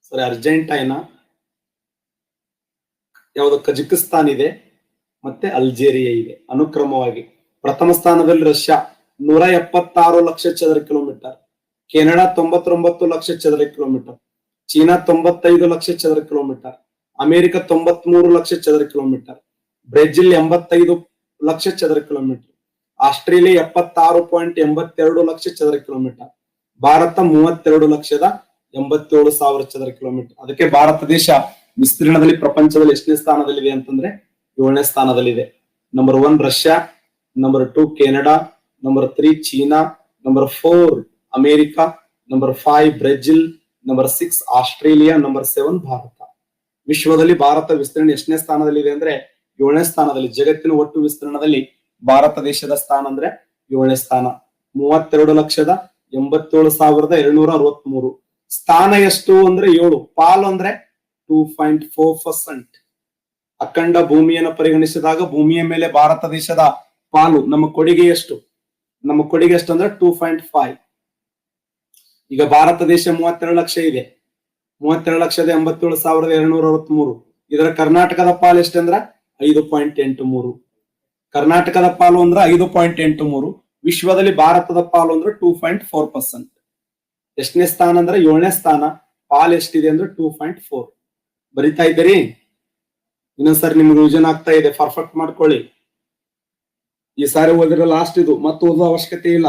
ಸರಿ ಅರ್ಜೆಂಟೈನಾ, ಯಾವುದು ಕಜಕಿಸ್ತಾನ್ ಇದೆ, ಮತ್ತೆ ಅಲ್ಜೇರಿಯಾ ಇದೆ. ಅನುಕ್ರಮವಾಗಿ ಪ್ರಥಮ ಸ್ಥಾನದಲ್ಲಿ ರಷ್ಯಾ 176 ಲಕ್ಷ ಚದರ ಕಿಲೋಮೀಟರ್, ಕೆನಡಾ 99 ಲಕ್ಷ ಚದರ ಕಿಲೋಮೀಟರ್, ಚೀನಾ 95 ಲಕ್ಷ ಚದರ ಕಿಲೋಮೀಟರ್, ಅಮೆರಿಕ 93 ಲಕ್ಷ ಚದರ ಕಿಲೋಮೀಟರ್, ಬ್ರೆಜಿಲ್ 85 ಲಕ್ಷ ಚದರ ಕಿಲೋಮೀಟರ್, ಆಸ್ಟ್ರೇಲಿಯಾ 76.82 ಲಕ್ಷ ಚದರ ಕಿಲೋಮೀಟರ್, ಭಾರತ 32,87,000 ಚದರ ಕಿಲೋಮೀಟರ್. ಅದಕ್ಕೆ ಭಾರತ ದೇಶ ವಿಸ್ತೀರ್ಣದಲ್ಲಿ ಪ್ರಪಂಚದಲ್ಲಿ ಎಷ್ಟನೇ ಸ್ಥಾನದಲ್ಲಿದೆ ಅಂತಂದ್ರೆ 7ನೇ ಸ್ಥಾನದಲ್ಲಿದೆ. Number 1 Russia, number 2 Canada, number 3 China, number 4 America, number 5 Brazil, number 6 Australia, number 7 Bharat. ವಿಶ್ವದಲ್ಲಿ ಭಾರತ ವಿಸ್ತೀರ್ಣ ಎಷ್ಟನೇ ಸ್ಥಾನದಲ್ಲಿದೆ ಅಂದ್ರೆ 7ನೇ ಸ್ಥಾನದಲ್ಲಿ. ಜಗತ್ತಿನ ಒಟ್ಟು ವಿಸ್ತೀರ್ಣದಲ್ಲಿ ಭಾರತ ದೇಶದ ಸ್ಥಾನ ಅಂದ್ರೆ 7ನೇ ಸ್ಥಾನ. 32,87,263. ಸ್ಥಾನ ಎಷ್ಟು ಅಂದ್ರೆ 7, ಪಾಲು ಅಂದ್ರೆ 2.4%. ಅಖಂಡ ಭೂಮಿಯನ್ನು ಪರಿಗಣಿಸಿದಾಗ ಭೂಮಿಯ ಮೇಲೆ ಭಾರತ ದೇಶದ ಪಾಲು ನಮ್ಮ ಕೊಡುಗೆ ಎಷ್ಟು? ನಮ್ಮ ಕೊಡುಗೆ ಎಷ್ಟು ಅಂದ್ರೆ 2.5. ಈಗ ಭಾರತ ದೇಶ 32 ಲಕ್ಷ ಇದೆ. 32,87,263. ಇದರ ಕರ್ನಾಟಕದ ಪಾಲು ಎಷ್ಟಂದ್ರ 5.83. ಕರ್ನಾಟಕದ ಪಾಲು ಅಂದ್ರ 5.83. ವಿಶ್ವದಲ್ಲಿ ಭಾರತದ ಪಾಲು ಅಂದ್ರೆ 2.4%. ಎಷ್ಟನೇ ಸ್ಥಾನ ಅಂದ್ರೆ 7ನೇ ಸ್ಥಾನ. ಪಾಲ್ ಎಷ್ಟಿದೆ ಅಂದ್ರೆ 2.4. ಬರಿತಾ ಇದ್ದೀರಿ? ಇನ್ನೊಂದ್ಸರಿ ನಿಮ್ಗೆ ರಿವಿಷನ್ ಆಗ್ತಾ ಇದೆ, ಪರ್ಫೆಕ್ಟ್ ಮಾಡ್ಕೊಳ್ಳಿ. ಈ ಸಾರಿ ಓದಿರೋ ಲಾಸ್ಟ್ ಇದು, ಮತ್ತೆ ಓದೋ ಅವಶ್ಯಕತೆ ಇಲ್ಲ.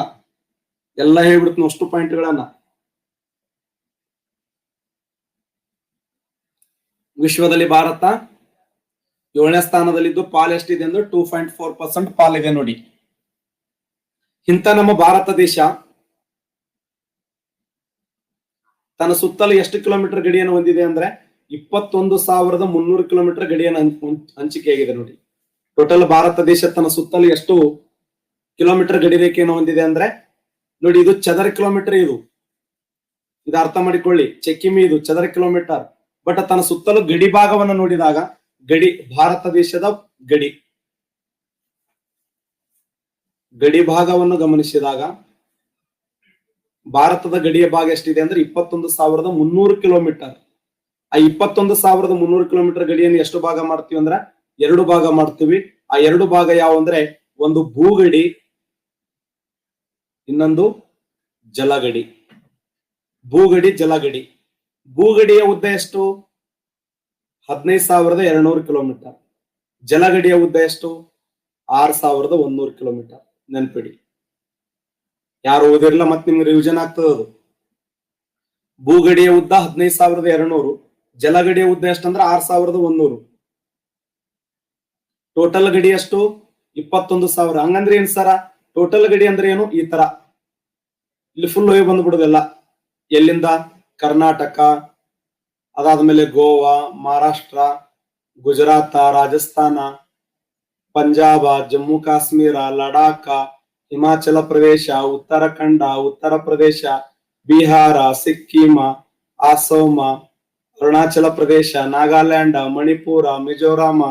ಎಲ್ಲ ಹೇಳ್ಬಿಡ್ತೀನಿ ಅಷ್ಟು ಪಾಯಿಂಟ್ಗಳನ್ನ. ವಿಶ್ವದಲ್ಲಿ ಭಾರತ 7ನೇ ಸ್ಥಾನದಲ್ಲಿದ್ದು ಪಾಲ್ ಎಷ್ಟಿದೆ ಅಂದ್ರೆ 2.4% ಪಾಲಿದೆ ನೋಡಿ. ಇಂಥ ನಮ್ಮ ಭಾರತ ದೇಶ ತನ್ನ ಸುತ್ತಲೂ ಎಷ್ಟು ಕಿಲೋಮೀಟರ್ ಗಡಿಯನ್ನು ಹೊಂದಿದೆ ಅಂದ್ರೆ 21,300 ಕಿಲೋಮೀಟರ್ ಗಡಿಯನ್ನು ಹಂಚಿಕೆಯಾಗಿದೆ ನೋಡಿ. ಟೋಟಲ್ ಭಾರತ ದೇಶ ತನ್ನ ಸುತ್ತಲೂ ಎಷ್ಟು ಕಿಲೋಮೀಟರ್ ಗಡಿ ರೇಖೆಯನ್ನು ಹೊಂದಿದೆ ಅಂದ್ರೆ ನೋಡಿ, ಇದು ಚದರ ಕಿಲೋಮೀಟರ್. ಇದು ಅರ್ಥ ಮಾಡಿಕೊಳ್ಳಿ, ಚೆಕ್ಕಿಮಿ ಇದು ಚದರ ಕಿಲೋಮೀಟರ್. ಬಟ್ ತನ್ನ ಸುತ್ತಲೂ ಗಡಿ ಭಾಗವನ್ನು ನೋಡಿದಾಗ ಭಾರತ ದೇಶದ ಗಡಿ ಭಾಗವನ್ನು ಗಮನಿಸಿದಾಗ ಭಾರತದ ಗಡಿಯ ಭಾಗ ಎಷ್ಟಿದೆ ಅಂದ್ರೆ 21,300 ಕಿಲೋಮೀಟರ್. ಆ 21,300 ಕಿಲೋಮೀಟರ್ ಗಡಿಯನ್ನು ಎಷ್ಟು ಭಾಗ ಮಾಡ್ತೀವಿ ಅಂದ್ರೆ 2 ಭಾಗ ಮಾಡ್ತೀವಿ. ಆ 2 ಭಾಗ ಯಾವ ಅಂದ್ರೆ ಒಂದು ಭೂಗಡಿ, ಇನ್ನೊಂದು ಜಲಗಡಿ. ಜಲಗಡಿ. ಭೂಗಡಿಯ ಉದ್ದ ಎಷ್ಟು? 15,200 ಕಿಲೋಮೀಟರ್. ಜಲಗಡಿಯ ಉದ್ದ ಎಷ್ಟು? 6,100 ಕಿಲೋಮೀಟರ್. ನೆನ್ಪಿಡಿ, ಯಾರು ಓದಿರಲ್ಲ, ಮತ್ತೆ ನಿಮ್ಗೆ ರಿವಿಷನ್ ಆಗ್ತದೆ ಅದು. ಭೂಗಡಿಯ ಉದ್ದ 15,200, ಜಲಗಡಿಯ ಉದ್ದ ಎಷ್ಟಂದ್ರೆ 6,100. ಟೋಟಲ್ ಗಡಿ ಎಷ್ಟು? 21,000. ಹಂಗಂದ್ರೆ ಏನ್ ಸರ? ಟೋಟಲ್ ಗಡಿ ಅಂದ್ರೆ ಏನು? ಈ ತರ ಇಲ್ಲಿ ಫುಲ್ ಹೋಗಿ ಬಂದ್ಬಿಡುದೆಲ್ಲ. ಎಲ್ಲಿಂದ? ಕರ್ನಾಟಕ, ಅದಾದ್ಮೇಲೆ ಗೋವಾ, ಮಹಾರಾಷ್ಟ್ರ, ಗುಜರಾತ, ರಾಜಸ್ಥಾನ, ಪಂಜಾಬ, ಜಮ್ಮು ಕಾಶ್ಮೀರ, ಲಡಾಖ, ಹಿಮಾಚಲ ಪ್ರದೇಶ, ಉತ್ತರಾಖಂಡ, ಉತ್ತರ ಪ್ರದೇಶ, ಬಿಹಾರ, ಸಿಕ್ಕಿಮ, ಅಸೋಮ, ಅರುಣಾಚಲ ಪ್ರದೇಶ, ನಾಗಾಲ್ಯಾಂಡ್, ಮಣಿಪುರ, ಮಿಜೋರಾಮ,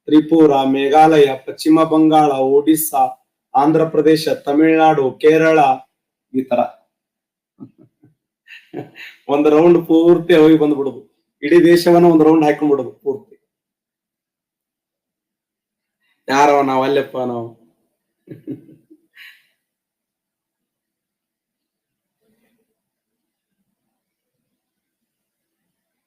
ತ್ರಿಪುರ, ಮೇಘಾಲಯ, ಪಶ್ಚಿಮ ಬಂಗಾಳ, ಒಡಿಸ್ಸಾ, ಆಂಧ್ರ ಪ್ರದೇಶ, ತಮಿಳುನಾಡು, ಕೇರಳ. ಈ ತರ ಒಂದು ರೌಂಡ್ ಪೂರ್ತಿ ಹೋಗಿ ಬಂದ್ಬಿಡುದು. ಇಡೀ ದೇಶವನ್ನ ಒಂದು ರೌಂಡ್ ಹಾಕೊಂಡ್ಬಿಡುದು ಪೂರ್ತಿ. ಯಾರವ ನಾವು ಅಲ್ಲಪ್ಪ ನಾವು